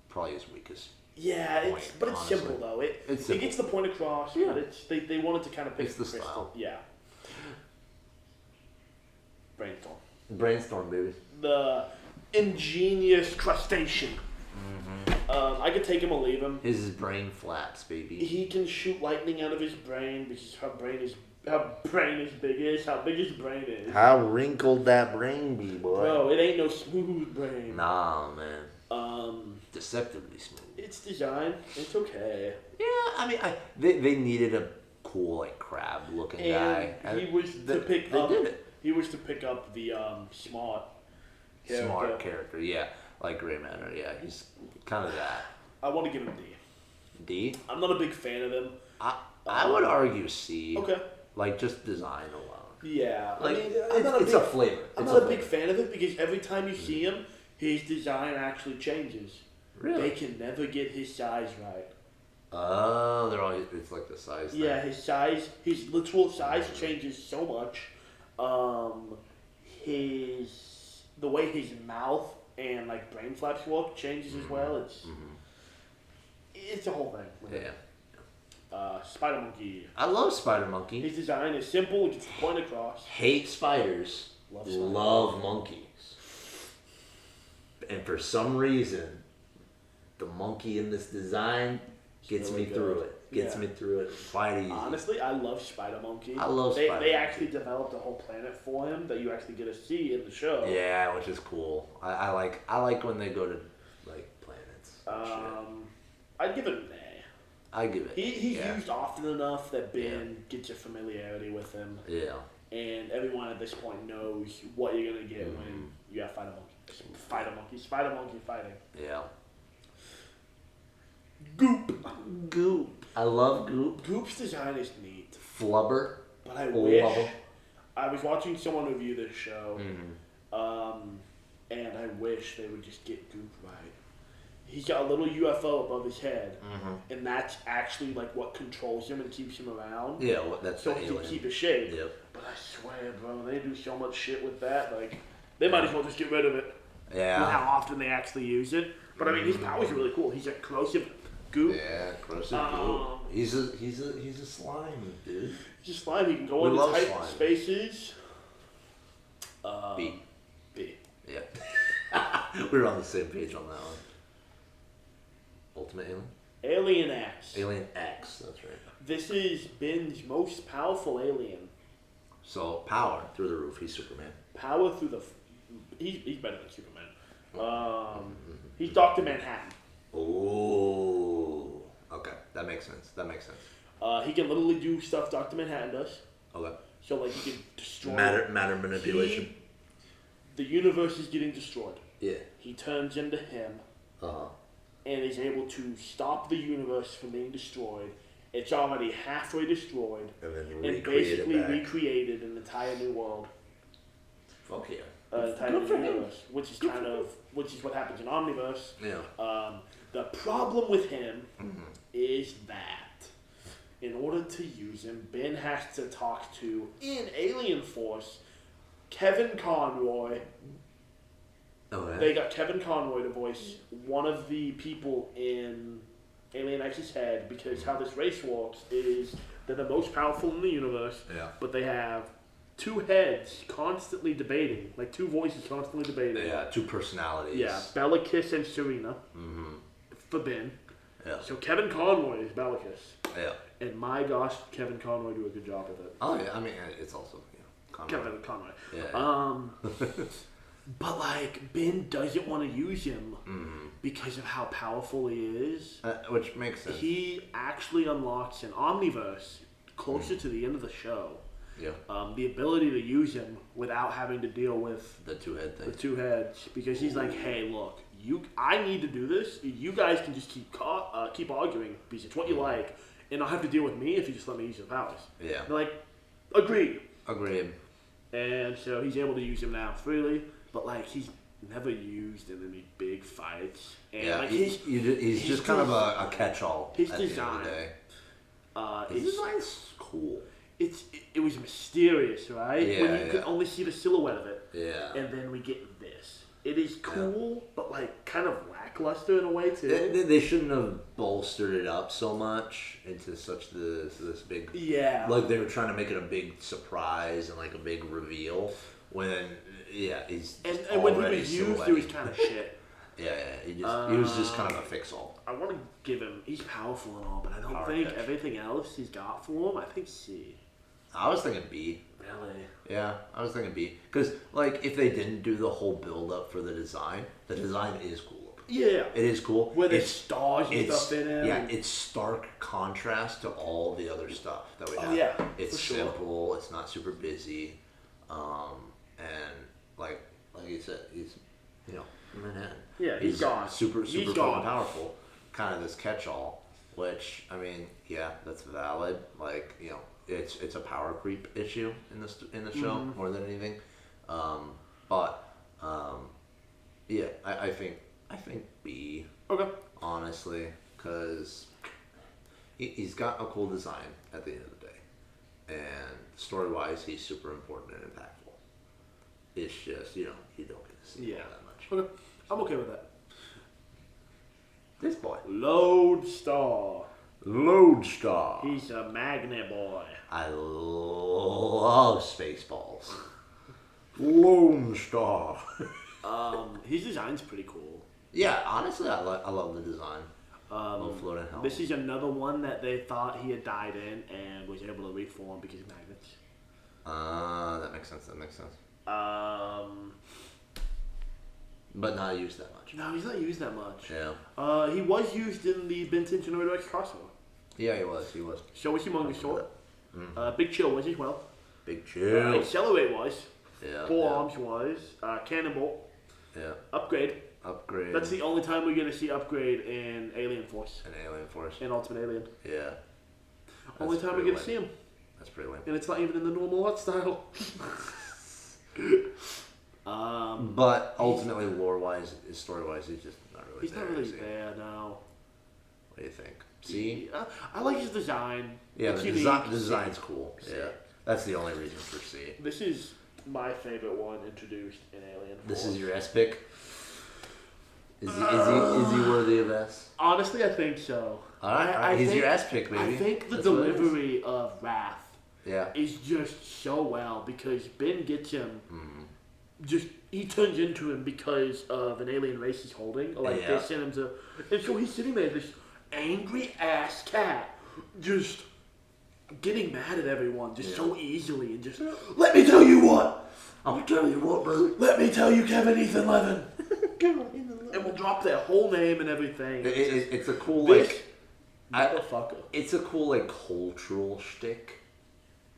probably his weakest. Yeah, but it's honestly. simple though. It simple. gets the point across. Yeah. But they wanted to kind of pick It's the crystal. style. Yeah. Brainstorm. Brainstorm, baby. The ingenious crustacean. I could take him or leave him. His brain flaps, baby. He can shoot lightning out of his brain because how big his brain is. How wrinkled that brain be, boy. Bro, it ain't no smooth brain. Nah, man. Deceptively smooth. It's design. It's okay. Yeah, I mean, they needed a cool, like, crab-looking guy. And he was to pick up. They did it. He was to pick up the smart character, yeah. Like Grey Matter, yeah. He's kind of that. I want to give him D. D? I'm not a big fan of him. I would argue C. Okay. Like, just design alone. Yeah. Like, I mean, it's a flavor. I'm not a big fan of it because every time you see him, his design actually changes. Really? They can never get his size right. Oh, they're always, it's like the size thing. Yeah, his literal size changes so much. The way his mouth and like brain flaps work changes as well. It's a whole thing. Yeah. Spider Monkey. I love Spider Monkey. His design is simple. It gets the point across. Hate spiders. Love monkeys. And for some reason, the monkey in this design gets really me through it. Gets me through it quite easy. Honestly, I love Spider Monkey. I love Spider Monkey. They actually developed a whole planet for him that you actually get to see in the show. Yeah, which is cool. I like when they go to like planets. I'd give it an A. I give it. He's used often enough that Ben gets a familiarity with him. Yeah. And everyone at this point knows what you're gonna get when you have Spider Monkey fighting. Yeah. Goop. I love Goop. Goop's design is neat. Flubber. But I wish I was watching someone review this show, and I wish they would just get Goop right. He's got a little UFO above his head, and that's actually like what controls him and keeps him around. Yeah, that's so he can keep his shape. Yep. But I swear, bro, they do so much shit with that. Like, they might as well just get rid of it. Yeah. With how often they actually use it. But I mean, his powers are really cool. He's a corrosive goop. Yeah, corrosive goop. He's a slime, dude. He's a slime. He can go into tight spaces. B. Yeah. We're on the same page on that one. Ultimate Alien? Alien X. Alien X, that's right. This is Ben's most powerful alien. So, power through the roof. He's Superman. Power through the... He's better than Superman. He's Dr. Manhattan. Oh. Okay, that makes sense. He can literally do stuff Dr. Manhattan does. Okay. So, like, he can destroy... Matter manipulation. The universe is getting destroyed. Yeah. He turns into him. and is able to stop the universe from being destroyed. It's already halfway destroyed, and basically recreated an entire new world. Fuck yeah. Entire new universe, which is what happens in Omniverse. Yeah. The problem with him is that in order to use him, Ben has to talk to, in Alien Force, Kevin Conroy. Oh, yeah. They got Kevin Conroy to voice one of the people in Alien X's head, because how this race works is they're the most powerful in the universe, but they have two heads constantly debating, like two voices constantly debating. Yeah, two personalities. Yeah, Bellicus and Serena. For Ben. Yeah. So Kevin Conroy is Bellicus. Yeah. And my gosh, Kevin Conroy do a good job with it. Oh yeah, I mean it's also Conroy. Kevin Conroy. Yeah. But like Ben doesn't want to use him because of how powerful he is. Which makes sense. He actually unlocks an Omniverse closer to the end of the show. Yeah. The ability to use him without having to deal with the two-head thing. The two heads, because he's like, hey, look, I need to do this. You guys can just keep arguing because it's what you like, and not have to deal with me if you just let me use your powers. Yeah. They're like, agreed. And so he's able to use him now freely, but like he's never used in any big fights. And yeah, like he's just kind of a catch-all. His at design. The end of the day. His design's cool. It was mysterious, right? Yeah, when you could only see the silhouette of it. Yeah. And then we get this. It is cool, but like kind of lackluster in a way too. They shouldn't have bolstered it up so much into such this big. Yeah. Like they were trying to make it a big surprise and like a big reveal when he's and when he was used, he was kind of shit. Yeah, he was just kind of a fix-all. I want to give him. He's powerful and all, but I don't think everything else he's got for him. I think C. I was thinking B. Really? Yeah, I was thinking B. Because, like, if they didn't do the whole build-up for the design is cool. Yeah. It is cool. With its stars and stuff in it. Yeah, it's stark contrast to all the other stuff that we have. Oh, yeah. It's simple. It's not super busy. And, like you said, he's, Manhattan. Yeah, he's gone. Super powerful. Kind of this catch-all, which, I mean, yeah, that's valid. Like, it's a power creep issue in the show more than anything, I think B. Okay. Honestly, because he's got a cool design at the end of the day, and story wise, he's super important and impactful. It's just you don't get to see that much. Okay, I'm okay with that. This boy, Lodestar. He's a magnet boy. I love Spaceballs. Lone Star. His design's pretty cool. Yeah, honestly, I love the design. Love floating hell. This is another one that they thought he had died in and was able to reform because of magnets. That makes sense. But not used that much. No, he's not used that much. Yeah. He was used in the Ben 10 Generator X crossover. Yeah, he was. So was Humongous Sword. Big Chill was as well. Big Chill. Accelerate was. Yeah. Four Arms was. Cannonball. Yeah. Upgrade. Upgrade. That's the only time we're going to see Upgrade in Alien Force. In Ultimate Alien. Yeah. Only time we're going to see him. That's pretty lame. And it's not even in the normal art style. But ultimately, lore-wise, story-wise, he's just not really there. He's not really there, no. What do you think? C? I like his design. Yeah, the design's cool. C. Yeah. That's the only reason for C. This is my favorite one introduced in Alien Force. This is your S pick? Is he worthy of S? Honestly, I think so. Alright, he's your S pick, baby. I think the delivery of Wrath is just so well because Ben gets him. He turns into him because of an alien race he's holding. Like they send him to, and so he's sitting there, this angry ass cat, just getting mad at everyone just so easily, and just let me tell you what. I'll tell you what, bro. Let me tell you, Kevin Ethan Levin. And we'll drop their whole name and everything. It's a cool motherfucker. It's a cool cultural shtick.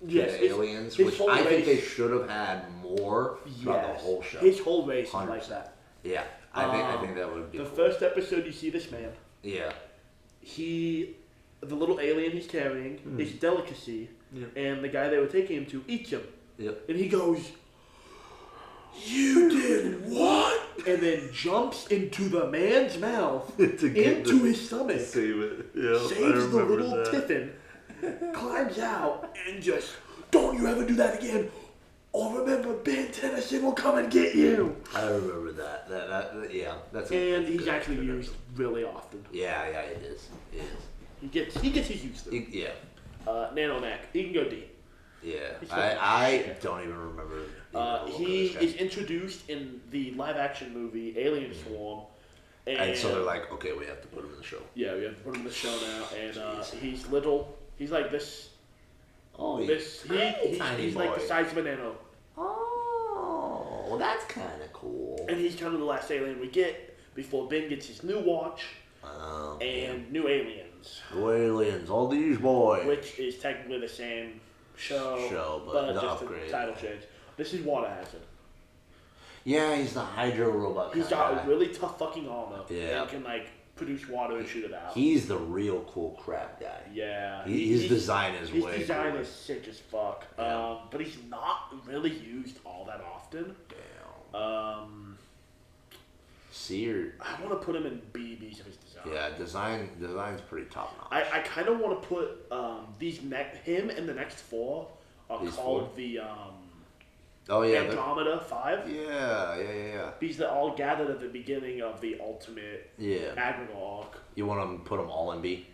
Yes, aliens, which I think they should have had more throughout the whole show. His whole race is like that. Yeah, I think that would be the cool. first episode. You see this man. Yeah. The little alien he's carrying is delicacy, and the guy they were taking him to eats him. Yep. And he goes, "You did what?" And then jumps into the man's mouth, into his stomach, Save it. Yeah. saves the little Tiffin, climbs out, and just, "Don't you ever do that again, or remember Ben Tennyson will come and get you." I remember that. Yeah. That's. And he's actually used really often. Yeah, it is. It is. He gets his use through. Yeah. Nano Neck, he can go deep. Yeah. He's I don't even remember. He is introduced in the live-action movie Alien Swarm, and so they're like, okay, we have to put him in the show. Yeah, we have to put him in the show now, and he's little. He's like this. Oh, he's like the size of a nano. Oh, well, that's kind of cool. And he's kind of the last alien we get before Ben gets his new watch and new aliens. New aliens, all these boys. Which is technically the same show but the just upgrade. a title change. This is Water Hazard. Yeah, he's the Hydro robot. He's got a really tough fucking armor. Yeah. And can produce water and shoot it out. He's the real cool crap guy. Yeah. His design is way His design cooler. is sick as fuck. Yeah. But he's not really used all that often. Damn. Seared. I want to put him in BBs of his design. Yeah, design's pretty top notch. I kind of want to put him and the next four are called the Andromeda 5. Yeah. These are all gathered at the beginning of the ultimate Admiral arc. You want to put them all in B?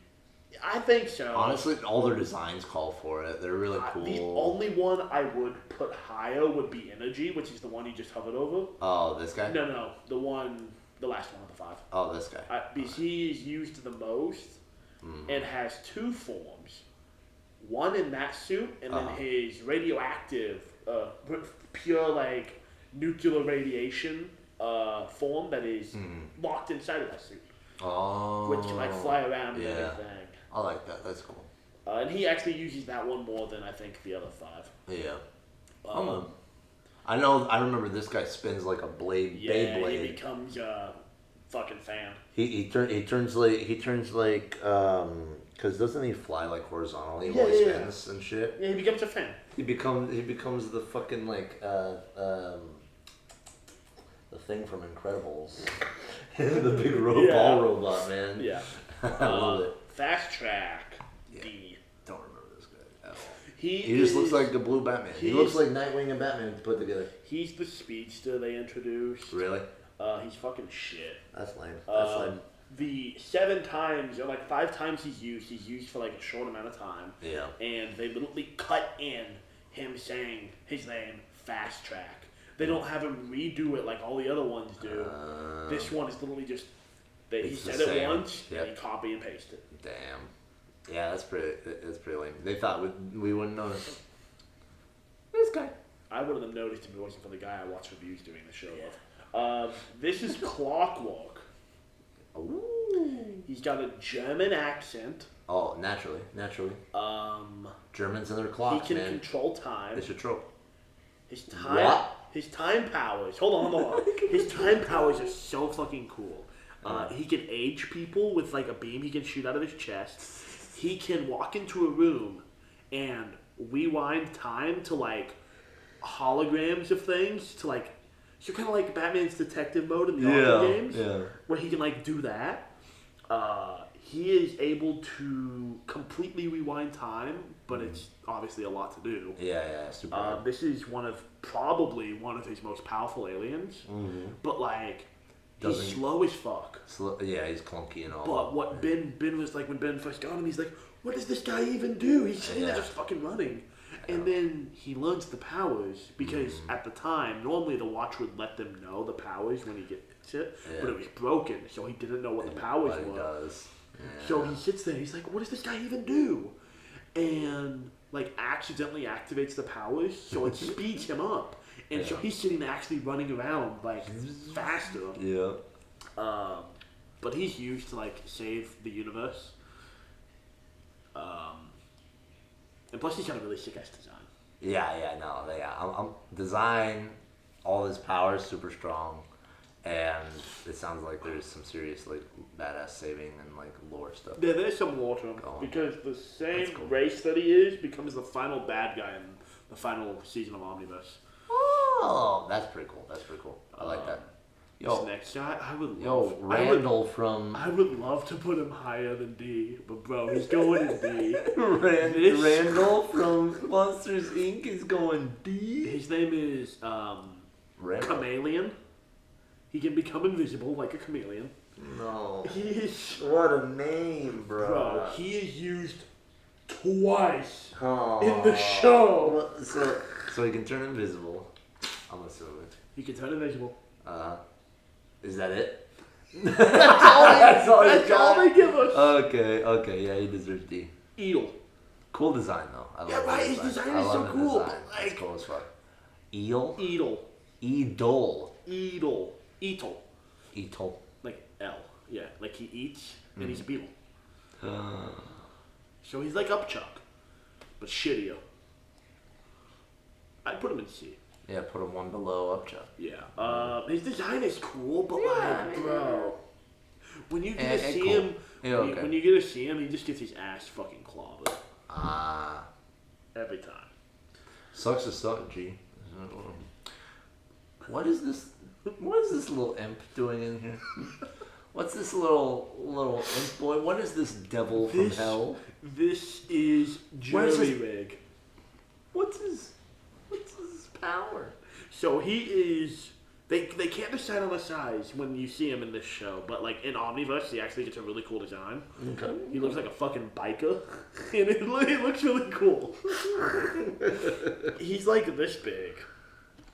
I think so. Honestly, all their designs call for it. They're really cool. The only one I would put higher would be Energy, which is the one you just hovered over. Oh, this guy? No, the last one of the 5. Oh, this guy. Because he is used the most and has 2 forms. One in that suit, and then his radioactive, pure nuclear radiation form that is locked inside of that suit. Oh. Which can fly around and everything. I like that. That's cool. And he actually uses that one more than I think the other 5. Yeah. I remember this guy spins like a blade. Yeah, Beyblade. he becomes a fucking fan. He turns like because doesn't he fly horizontally while he spins and shit? Yeah, he becomes a fan. He becomes the fucking the thing from Incredibles. The big ball robot, man. Yeah. I love it. Fast Track. Yeah. D. Don't remember this guy at all. He just looks like the blue Batman. He looks like Nightwing and Batman put together. He's the speedster they introduced. Really? He's fucking shit. That's lame. That's lame. The 7 times or 5 times he's used for a short amount of time. Yeah. And they literally cut in him saying his name, Fast Track. They don't have him redo it like all the other ones do. This one is literally just he said it once and he copy and paste it. Damn. Yeah, that's pretty lame. They thought we wouldn't notice. This guy. I wouldn't have noticed if it wasn't for the guy I watched reviews doing the show of. This is Clockwork. Ooh. He's got a German accent. Oh, naturally. Germans and their clocks, he can control time. It's a trope. His time powers. Hold on. His time powers are so fucking cool. He can age people with a beam he can shoot out of his chest. He can walk into a room and rewind time to holograms of things to so kind of like Batman's detective mode in the Arkham games, where he can do that. He is able to completely rewind time, but it's obviously a lot to do. Yeah, super. This is probably one of his most powerful aliens, but he's slow as fuck. He's clunky and all. But what Ben was when Ben first got him, he's like, what does this guy even do? He's sitting there just fucking running. And then he learns the powers because at the time, normally the watch would let them know the powers when he gets it, but it was broken, so he didn't know what the powers were. Does. Yeah. So he sits there, he's like, what does this guy even do? And accidentally activates the powers, so it speeds him up. And so he's sitting there actually running around faster. Yeah. But he's used to save the universe. And plus he's got a really sick ass design. Yeah. Design, all his powers super strong, And it sounds like there's some serious like badass saving and like lore stuff. Yeah, there's some lore to him because the same race that he is becomes the final bad guy in the final season of Omniverse. Oh, that's pretty cool. I like that. Yo, this next guy, I would love to put him higher than D, but bro, he's going in D. Randall from Monsters Inc. is going D. His name is Chameleon. He can become invisible like a chameleon. No. What a name, bro. Bro, he is used twice in the show. So he can turn invisible. I'm assuming. He can turn invisible. Is that it? That's all they give us. Okay, yeah, he deserves D. Eel. Cool design though. I love right. His design is so cool. It's cool as fuck. Eel. Edel. Like L. Yeah, like he eats and he's a beetle. So he's like Upchuck, but shittier. I'd put him in C. Yeah, put him one below Upchuck. Yeah. His design is cool, but bro, when you get to see him, when you get to see him, he just gets his ass fucking clobbered. Every time. Sucks to suck, G. What is this little imp doing in here? What's this little imp boy? What is this devil from hell? This is Jerry Rig. What's his power? So he is. They can't decide on the size when you see him in this show, but like in Omniverse, he actually gets a really cool design. Okay. He looks like a fucking biker, and it looks really cool. He's like this big.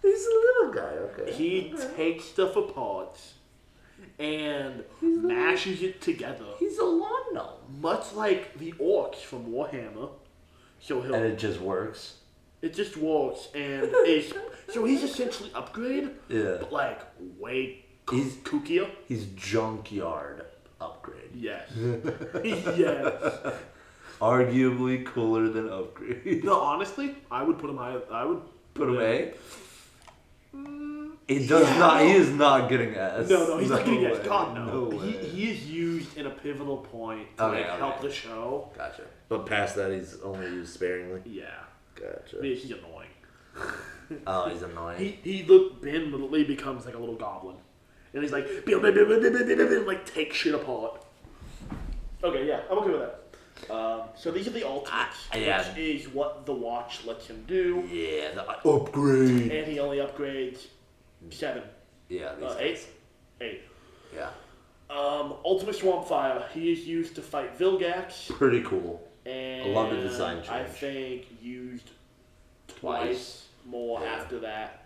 He's a little guy, okay. He takes stuff apart and mashes it together. He's a lawn gnome. Much like the orcs from Warhammer. And it just works. It just works, and so he's essentially Upgrade, but like way kookier. He's Junkyard Upgrade. Yes. Yes. Arguably cooler than Upgrade. No, honestly, I would put him higher. I would put him A. He does not. He is not getting S. No, he's not getting S. God no. He is used in a pivotal point to help the show. Gotcha. But past that, he's only used sparingly. Yeah. Gotcha. He's annoying. Oh, he's annoying. Ben literally becomes like a little goblin, and he's like, like take shit apart. Okay, yeah, I'm okay with that. So these are the ultimates, which is what the watch lets him do. Yeah, the upgrade. And he only upgrades 7. Yeah, 8. Yeah. Ultimate Swampfire. He is used to fight Vilgax. Pretty cool. And I love the design change. I think used twice more after that.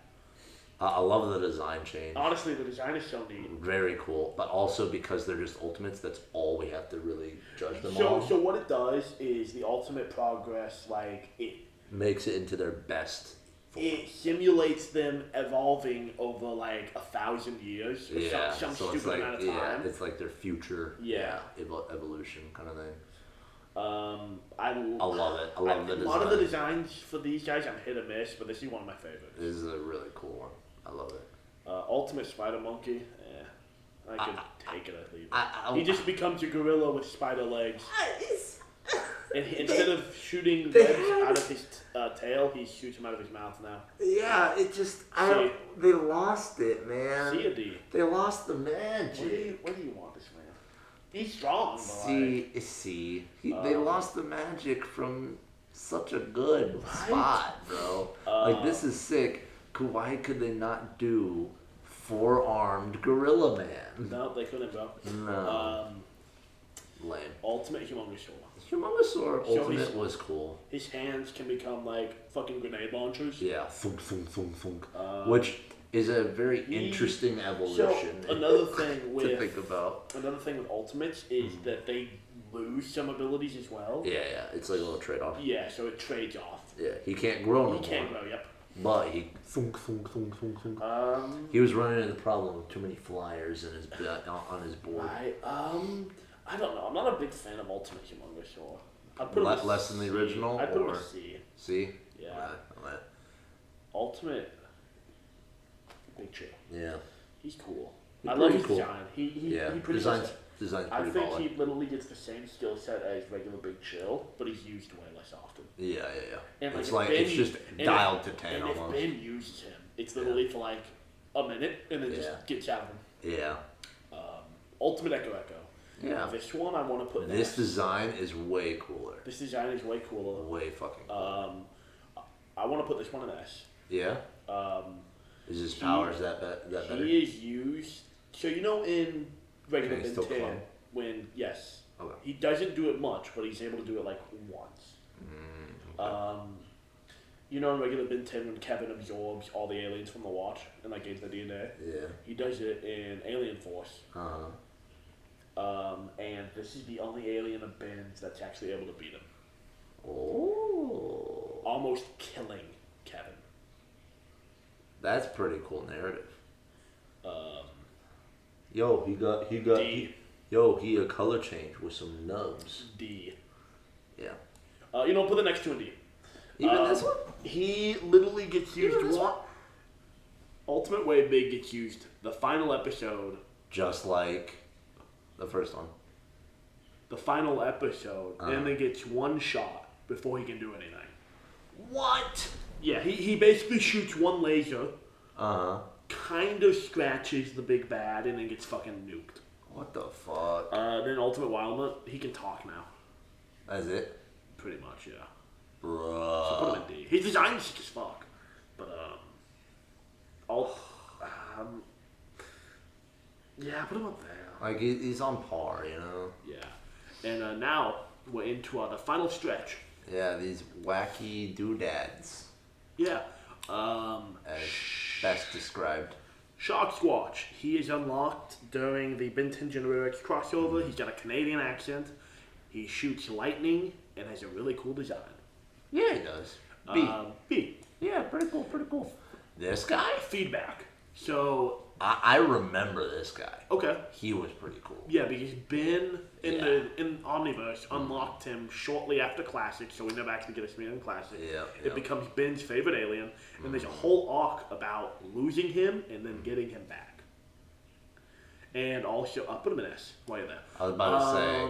I love the design change. Honestly, the design is so neat. Very cool, but also because they're just ultimates, that's all we have to really judge them on. So what it does is the ultimate progress, like it makes it into their best form. It simulates them evolving over like 1,000 years. Or some so stupid amount of time. Yeah, it's like their future evolution kind of thing. I love it. I love the design. A lot of the designs for these guys I'm hit or miss, but this is one of my favorites. This is a really cool one. I love it. Ultimate Spider Monkey. I could take it or leave it. He just becomes a gorilla with spider legs. And instead of shooting webs out of his tail, he shoots them out of his mouth now. Yeah, it just... they lost it, man. C or D? They lost the magic. What do you want this man? He's strong, C. They lost the magic from such a good spot, bro. Like, this is sick. Why could they not do 4-armed Gorilla Man? No, they couldn't, bro. No. Lame. Ultimate Humongousaur. Humongousaur Ultimate was cool. His hands can become like fucking grenade launchers. Yeah, thunk, thunk, thunk, thunk. Which is a very interesting evolution. So another thing with to think about. Another thing with Ultimates is that they lose some abilities as well. Yeah, it's like a little trade off. Yeah, so it trades off. Yeah, he can't grow no more. He can't grow, yep. But he thunk, thunk, thunk, thunk, thunk. He was running into the problem with too many flyers in his on his board. I don't know. I'm not a big fan of Ultimate Humongousaur. I'd put less than the original. I'd put him a C. C? Yeah. Ultimate Big Chill. Yeah. He's cool. I love his design. He design's pretty I think solid. he literally gets the same skill set as regular Big Chill, but he's used way less often. Yeah. And It's like it's just dialed to 10 and almost. if Ben uses him, it's literally for like a minute, and then just gets out of him. Yeah. Ultimate Echo. Yeah. This one I want to put. This design is way cooler. This design is way cooler. Way fucking cooler. I want to put this one in S. Yeah. Is his powers that better? He is used. So you know in regular Ben 10 when he doesn't do it much, but he's able to do it like once. Okay. You know in regular Ben 10 when Kevin absorbs all the aliens from the Watch and like gains the DNA. Yeah. He does it in Alien Force. And this is the only alien of Ben's that's actually able to beat him. Oh. Almost killing Kevin. That's pretty cool narrative. He a color change with some nubs. D. Yeah. Put the next two in D. Even this one? He literally gets used one. Ultimate Way Big gets used the final episode. Just like the first one. The final episode, and then gets one shot before he can do anything. What? Yeah, he basically shoots one laser. Kind of scratches the big bad, and then gets fucking nuked. What the fuck? Then Ultimate Wildnut, he can talk now. That's it? Pretty much, yeah. Bruh. So put him in D. His design is sick as fuck. But, yeah, put him up there. Like, he's on par, you know? Yeah. And now we're into the final stretch. Yeah, these wacky doodads. Yeah. As best described. Shark Squatch. He is unlocked during the Ben 10 Generator X crossover. He's got a Canadian accent. He shoots lightning and has a really cool design. Yeah, he does. B. Yeah, pretty cool. This guy? Feedback. So I remember this guy. Okay. He was pretty cool. Yeah, because Ben in Omniverse unlocked him shortly after Classic, so we never actually get to see him in Classic. Yeah. It becomes Ben's favorite alien, and there's a whole arc about losing him and then getting him back. And also, I'll put him in S while you're there. I was about to say.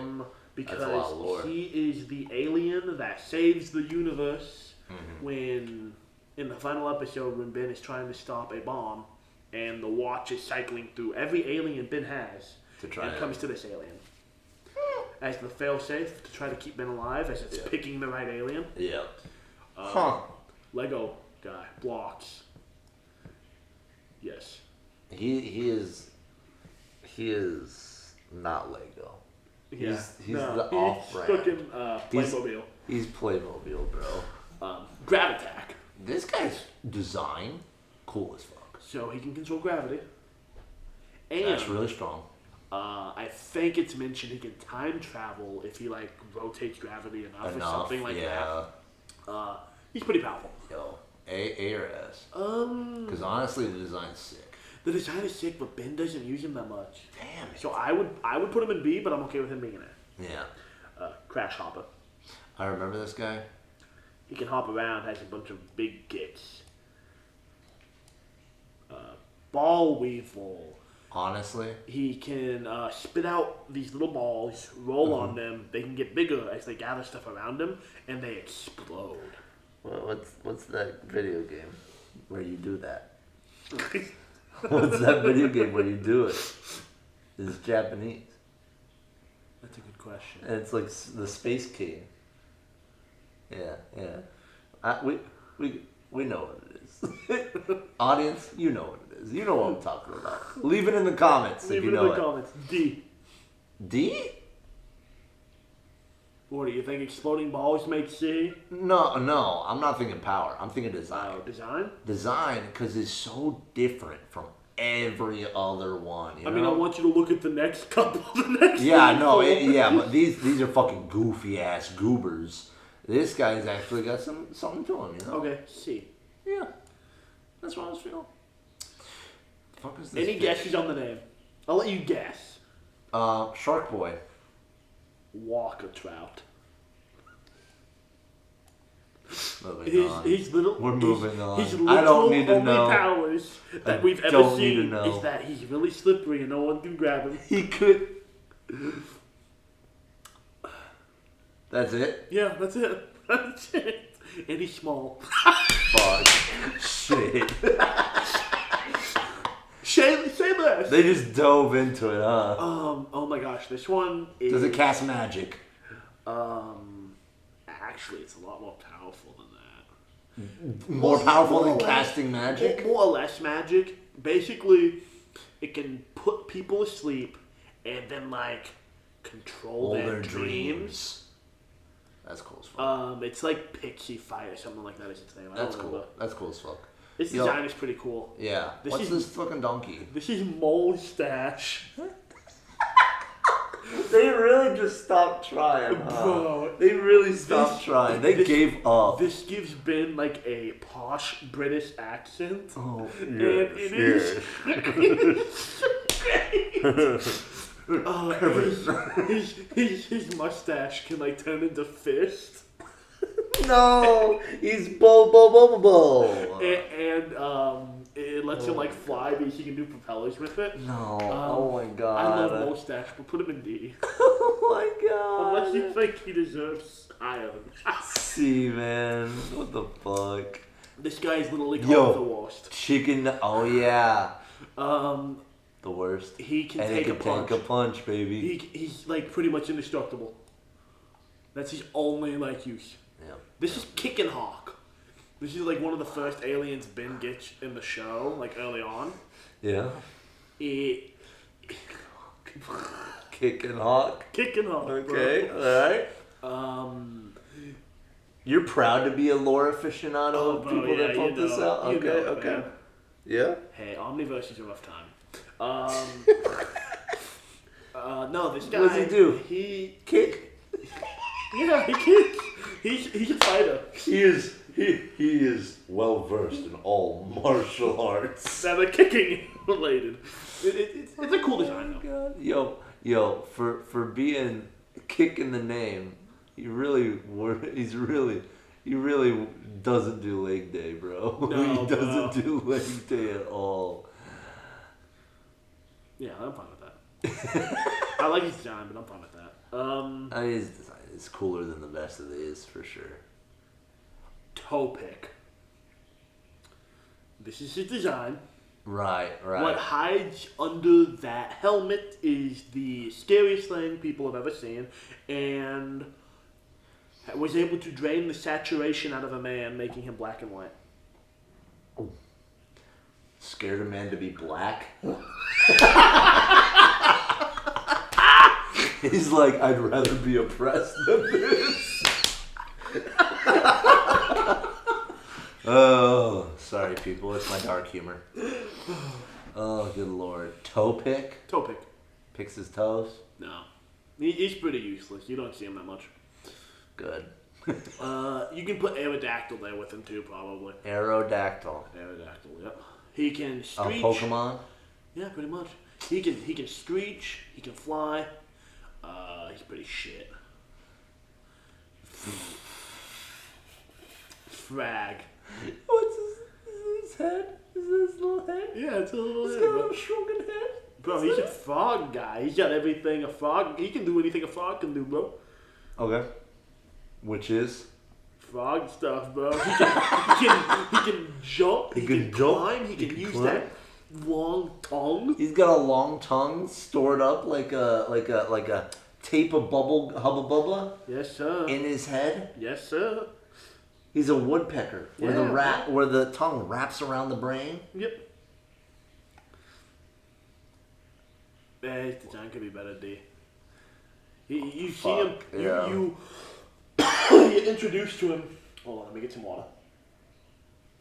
Because that's a lot of lore. he is the alien that saves the universe when, in the final episode, when Ben is trying to stop a bomb, and the Watch is cycling through every alien Ben has, and it comes to this alien. As the failsafe to try to keep Ben alive, as it's picking the right alien. Yeah. Lego guy. Blocks. Yes. He is not Lego. Yeah. He's the off-brand. He's fucking Playmobil. He's Playmobil, bro. Gravitac. This guy's design, cool as fuck. So he can control gravity. And that's really strong. I think it's mentioned he can time travel if he like rotates gravity enough or something like that. He's pretty powerful. Yo, A or S? Because honestly, the design's sick. The design is sick, but Ben doesn't use him that much. Damn it. So I would put him in B, but I'm okay with him being in A. Yeah. Crash Hopper. I remember this guy. He can hop around, has a bunch of big gits. Ball Weevil. Honestly? He can spit out these little balls, roll on them. They can get bigger as they gather stuff around them, and they explode. Well, what's that video game where you do that? What's that video game where you do it? It's Japanese. That's a good question. And it's like the Space King. Yeah. We know what it is. Audience, you know what it is. You know what I'm talking about. Leave it in the comments if you know it. Leave it in the comments. D. D? What do you think? Exploding balls make C? No. I'm not thinking power. I'm thinking design. Design? Design, because it's so different from every other one. You know? I mean, I want you to look at the next couple. Yeah, no, but these are fucking goofy ass goobers. This guy's actually got something to him, you know? Okay, C. Yeah. That's what I was feeling. The fuck is this Any guesses on the name? I'll let you guess. Shark Boy. Walker Trout. His little, We're moving on. His I don't need to only know. powers that we've ever seen is that he's really slippery and no one can grab him. He could. That's it? Yeah, that's it. That's it. And he's small. Fuck. Shit. Say less. They just dove into it, huh? Oh my gosh, this one is... Does it cast magic? Actually, it's a lot more powerful than that. More powerful than casting magic? More or less magic. Basically, it can put people asleep and then, like, control their dreams. That's cool as fuck. It's like Pixie Fight or something like that is its name. That's cool. That's cool as fuck. This design is pretty cool. Yeah. What's this fucking donkey? This is Mustache. They really just stopped trying, huh? Bro, they really stopped trying. They gave up. This gives Ben like a posh British accent. Oh, and it is. His mustache can like turn into fist. No, he's bo. And it lets him like fly because he can do propellers with it. No, oh my god. I love Mustache, but put him in D. Oh my god. Unless you think he deserves iron. See, man, what the fuck? This guy's literally called the worst. Chicken. Oh yeah. The worst. He can take a punch. Take a punch, baby. He's like pretty much indestructible. That's his only like use. Yeah. This is Kickin' Hawk. This is like one of the first aliens Ben gets in the show, like early on. Yeah. Kickin' Hawk. Kickin' Hawk. Okay. All right. You're proud to be a lore aficionado of people that pump this out. Okay. Man. Yeah. Hey, Omniverse is a rough time. No, this guy. What does he do? He kick. Yeah, he kicks. He's a fighter. He is well versed in all martial arts That are kicking related. It's a cool design though. God. Yo, for being Kick in the name, he really doesn't do leg day, bro. No, he doesn't do leg day at all. Yeah, I'm fine with that. I like his design, but I'm fine with that. His design is cooler than the best of these, for sure. Topic. This is his design. Right. What hides under that helmet is the scariest thing people have ever seen, and was able to drain the saturation out of a man, making him black and white. Scared a man to be black? He's like, I'd rather be oppressed than this. Oh, sorry, people. It's my dark humor. Oh, good lord. Toe pick? Toe pick. Picks his toes? No. He's pretty useless. You don't see him that much. Good. You can put Aerodactyl there with him too, probably. Aerodactyl, yep. He can screech. A Pokemon? Yeah, pretty much. He can screech. He can fly. He's pretty shit. Frag. What's his head? Is this his little head? Yeah, it's a little head. He's got a little shrunken head. Bro, he's a frog guy. He's got everything a frog. He can do anything a frog can do, bro. Okay. Which is? Frog stuff, bro. He can jump. He can climb. He can use that long tongue. He's got a long tongue stored up like a tape of bubble hubba bubba. Yes, sir. In his head. Yes, sir. He's a woodpecker where the tongue wraps around the brain. Yep. Yeah, his design could be better, D. You see him. Yeah. You you're introduced to him. Hold on, let me get some water.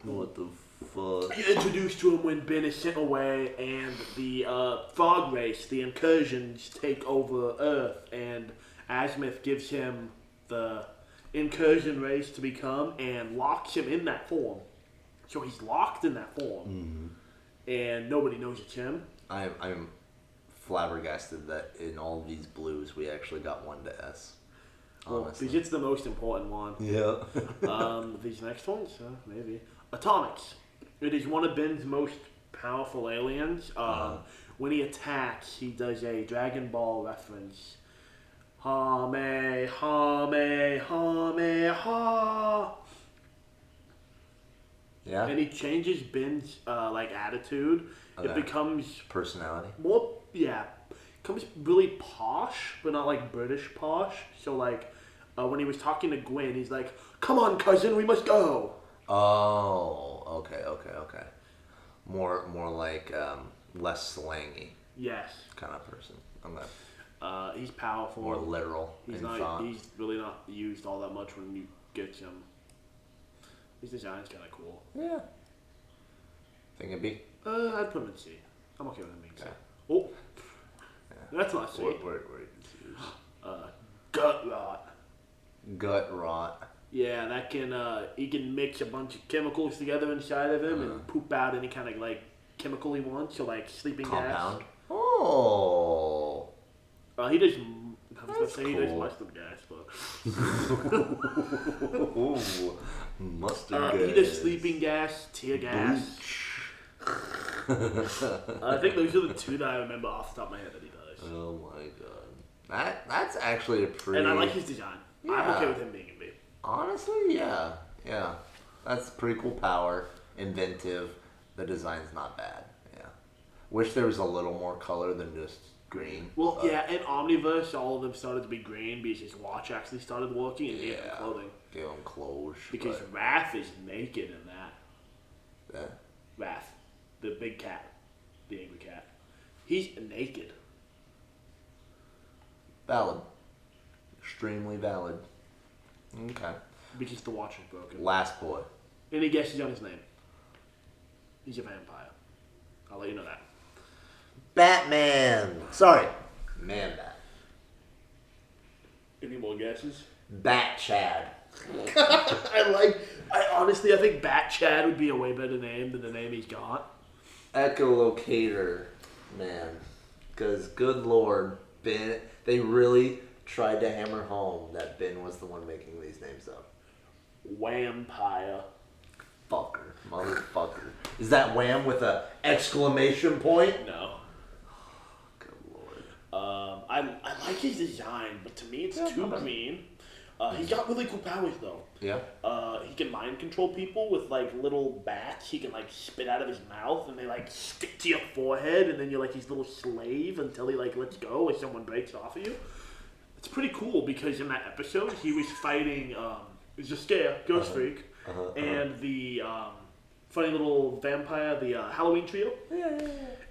What the fuck? You're introduced to him when Ben is sent away, and the frog race, the incursions, take over Earth, and Azimuth gives him the incursion race to become, and locks him in that form. So he's locked in that form, and nobody knows it's him. I'm flabbergasted that in all these blues we actually got one to S. honestly. Because it's the most important one. Yeah. These next ones, maybe. Atomics. It is one of Ben's most powerful aliens. When he attacks, he does a Dragon Ball reference. Hame, hame, hame, ha. Yeah. And he changes Ben's attitude. Okay. It becomes personality. More, yeah. Becomes really posh, but not like British posh. So when he was talking to Gwen, he's like, "Come on, cousin, we must go." Oh, okay. More like less slangy. Yes. Kind of person. He's powerful. More literal. He's really not used all that much when you get him. His design's kind of cool. Yeah. Think it'd be? I'd put him in C. I'm okay with him being C. Oh. Yeah. That's not C. Word. Gut rot. Gut rot. Yeah, that can, he can mix a bunch of chemicals together inside of him and poop out any kind of, chemical he wants. So, sleeping compound. gas. Oh. He does, I was going to say he does mustard gas, but. Ooh, mustard gas. He does sleeping gas, tear gas. I think those are the two that I remember off the top of my head that he does. Oh my god. That's actually a pretty... And I like his design. Yeah. I'm okay with him being in B. Honestly, yeah. That's pretty cool power. Inventive. The design's not bad. Yeah. Wish there was a little more color than just green. Well, yeah, in Omniverse, all of them started to be green because his watch actually started working and gave him clothing. Gave him clothes. Because Wrath is naked in that. Yeah. Wrath. The big cat. The angry cat. He's naked. Valid. Extremely valid. Okay. Because the watch is broken. Last boy. Any guesses on his name? He's a vampire. I'll let you know that. Batman. Sorry. Man-Bat. Any more guesses? Bat-Chad. I think Bat-Chad would be a way better name than the name he's got. Echolocator, man. Because, good lord, Ben, they really tried to hammer home that Ben was the one making these names up. Wampire. Fucker. Motherfucker. Is that wham with a exclamation point? No. Good lord. I like his design, but to me it's too green. He's got really cool powers though. Yeah. He can mind control people with little bats. He can spit out of his mouth and they stick to your forehead and then you're his little slave until he lets go or someone breaks off of you. It's pretty cool because in that episode he was fighting it was a scare, Ghost Freak, and the funny little vampire, the Halloween trio. Yeah.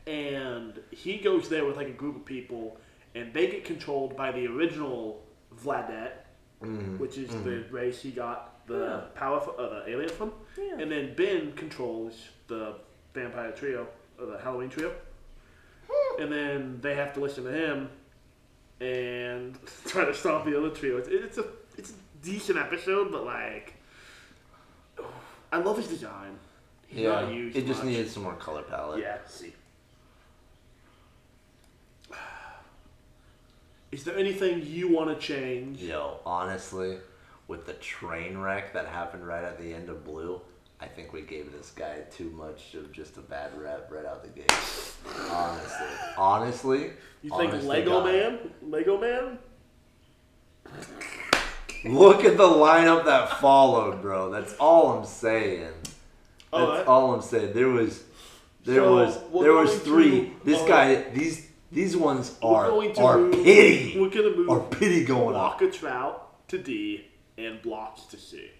And he goes there with a group of people and they get controlled by the original Vladet. Which is the race he got the power the alien from. Yeah. And then Ben controls the vampire trio, or the Halloween trio. And then they have to listen to him and try to stop the other trio. It's a decent episode, but I love his design. He's not used it just much. needed some more color palette. Yeah, see. Is there anything you want to change? Yo, honestly, with the train wreck that happened right at the end of Blue, I think we gave this guy too much of just a bad rep right out the gate. Honestly. You think Lego Man? Look at the lineup that followed, bro. That's all I'm saying. All I'm saying. There was three. These ones are pity. We're gonna move. Are pity going on. Block a Trout to D and blocks to C.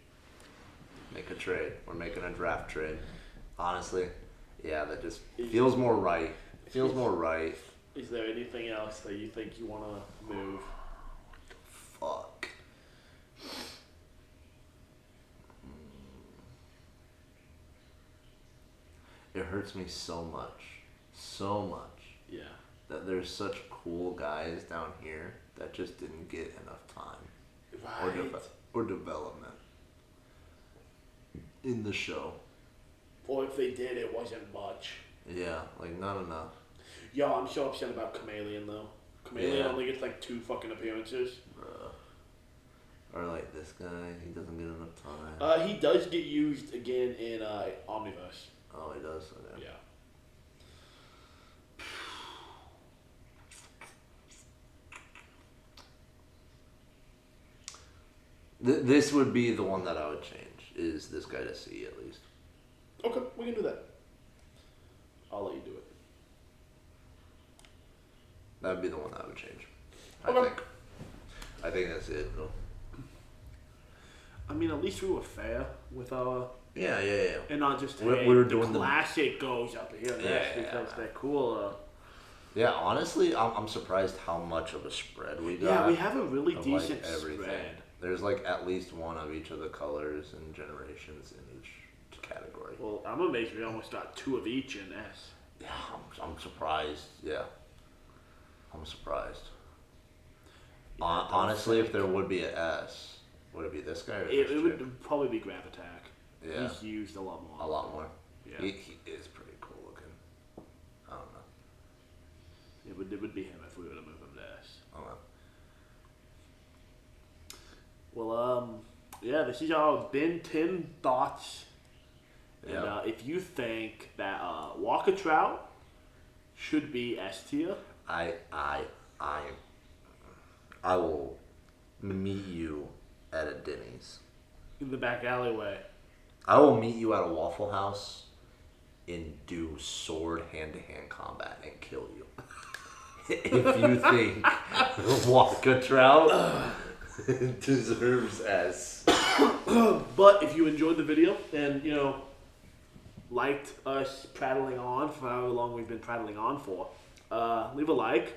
Make a trade. We're making a draft trade. Honestly, yeah, that just feels more right. Feels more right. Is there anything else that you think you want to move? Fuck. It hurts me so much. Yeah. That there's such cool guys down here that just didn't get enough time. Right. Or development in the show. Or if they did, it wasn't much. Yeah, not enough. Yo, I'm so upset about Chameleon though. Chameleon only gets 2 fucking appearances. Bruh. Or like this guy, he doesn't get enough time. He does get used again in Omniverse. Oh, he does? Okay. Yeah. This would be the one that I would change, is this guy to C at least. Okay, we can do that. I'll let you do it. That would be the one that I would change. Okay. I think that's it, though. I mean, at least we were fair with our... Yeah. And not just, we were doing the classic goes up here because they're cool. Yeah, honestly, I'm surprised how much of a spread we got. Yeah, we have a really decent spread. There's like at least one of each of the colors and generations in each category. Well, I'm amazed we almost got 2 of each in S. Yeah, I'm surprised. Yeah, I'm surprised. Yeah, honestly, if there would be an S, would it be this guy or this It would probably be Grav Attack. Yeah. He's used a lot more. A lot more. Yeah. He is pretty cool looking. I don't know. It would be him if we were to move him to S. Okay. Well, yeah, this is our Ben 10 thoughts. And Yeah. if you think that Walker Trout should be S tier, I will meet you at a Denny's. in the back alleyway. I will meet you at a Waffle House and do sword hand-to-hand combat and kill you. If you think Walker Trout deserves S. But if you enjoyed the video and, liked us prattling on for however long we've been prattling on for, leave a like.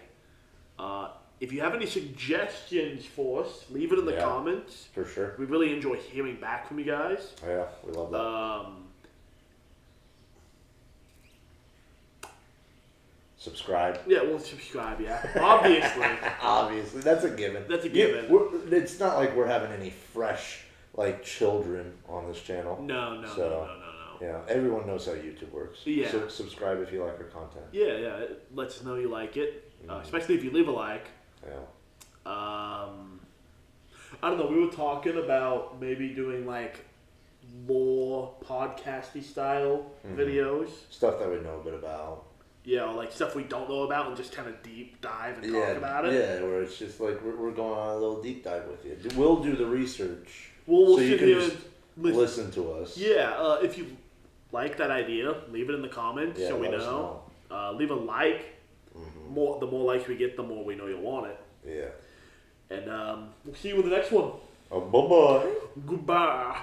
If you have any suggestions for us, leave it in the comments. For sure. We really enjoy hearing back from you guys. Yeah, we love that. Subscribe. Yeah, we'll subscribe, yeah. Obviously. Obviously. That's a given. That's a given. Yeah, it's not like we're having any fresh, children on this channel. No. Yeah, everyone knows how YouTube works. Yeah. So subscribe if you like our content. Yeah. It lets us know you like it. Especially if you leave a like. Yeah. I don't know. We were talking about maybe doing more podcasty style videos. Stuff that we know a bit about. Yeah, or stuff we don't know about and just kind of deep dive and talk about it. Yeah, where it's just we're going on a little deep dive with you. We'll do the research. We'll so you sit can here just and listen to us. Yeah, if you like that idea, leave it in the comments so we let us know. Leave a like. The more likes we get, the more we know you'll want it. Yeah. And we'll see you with the next one. Bye-bye. Goodbye.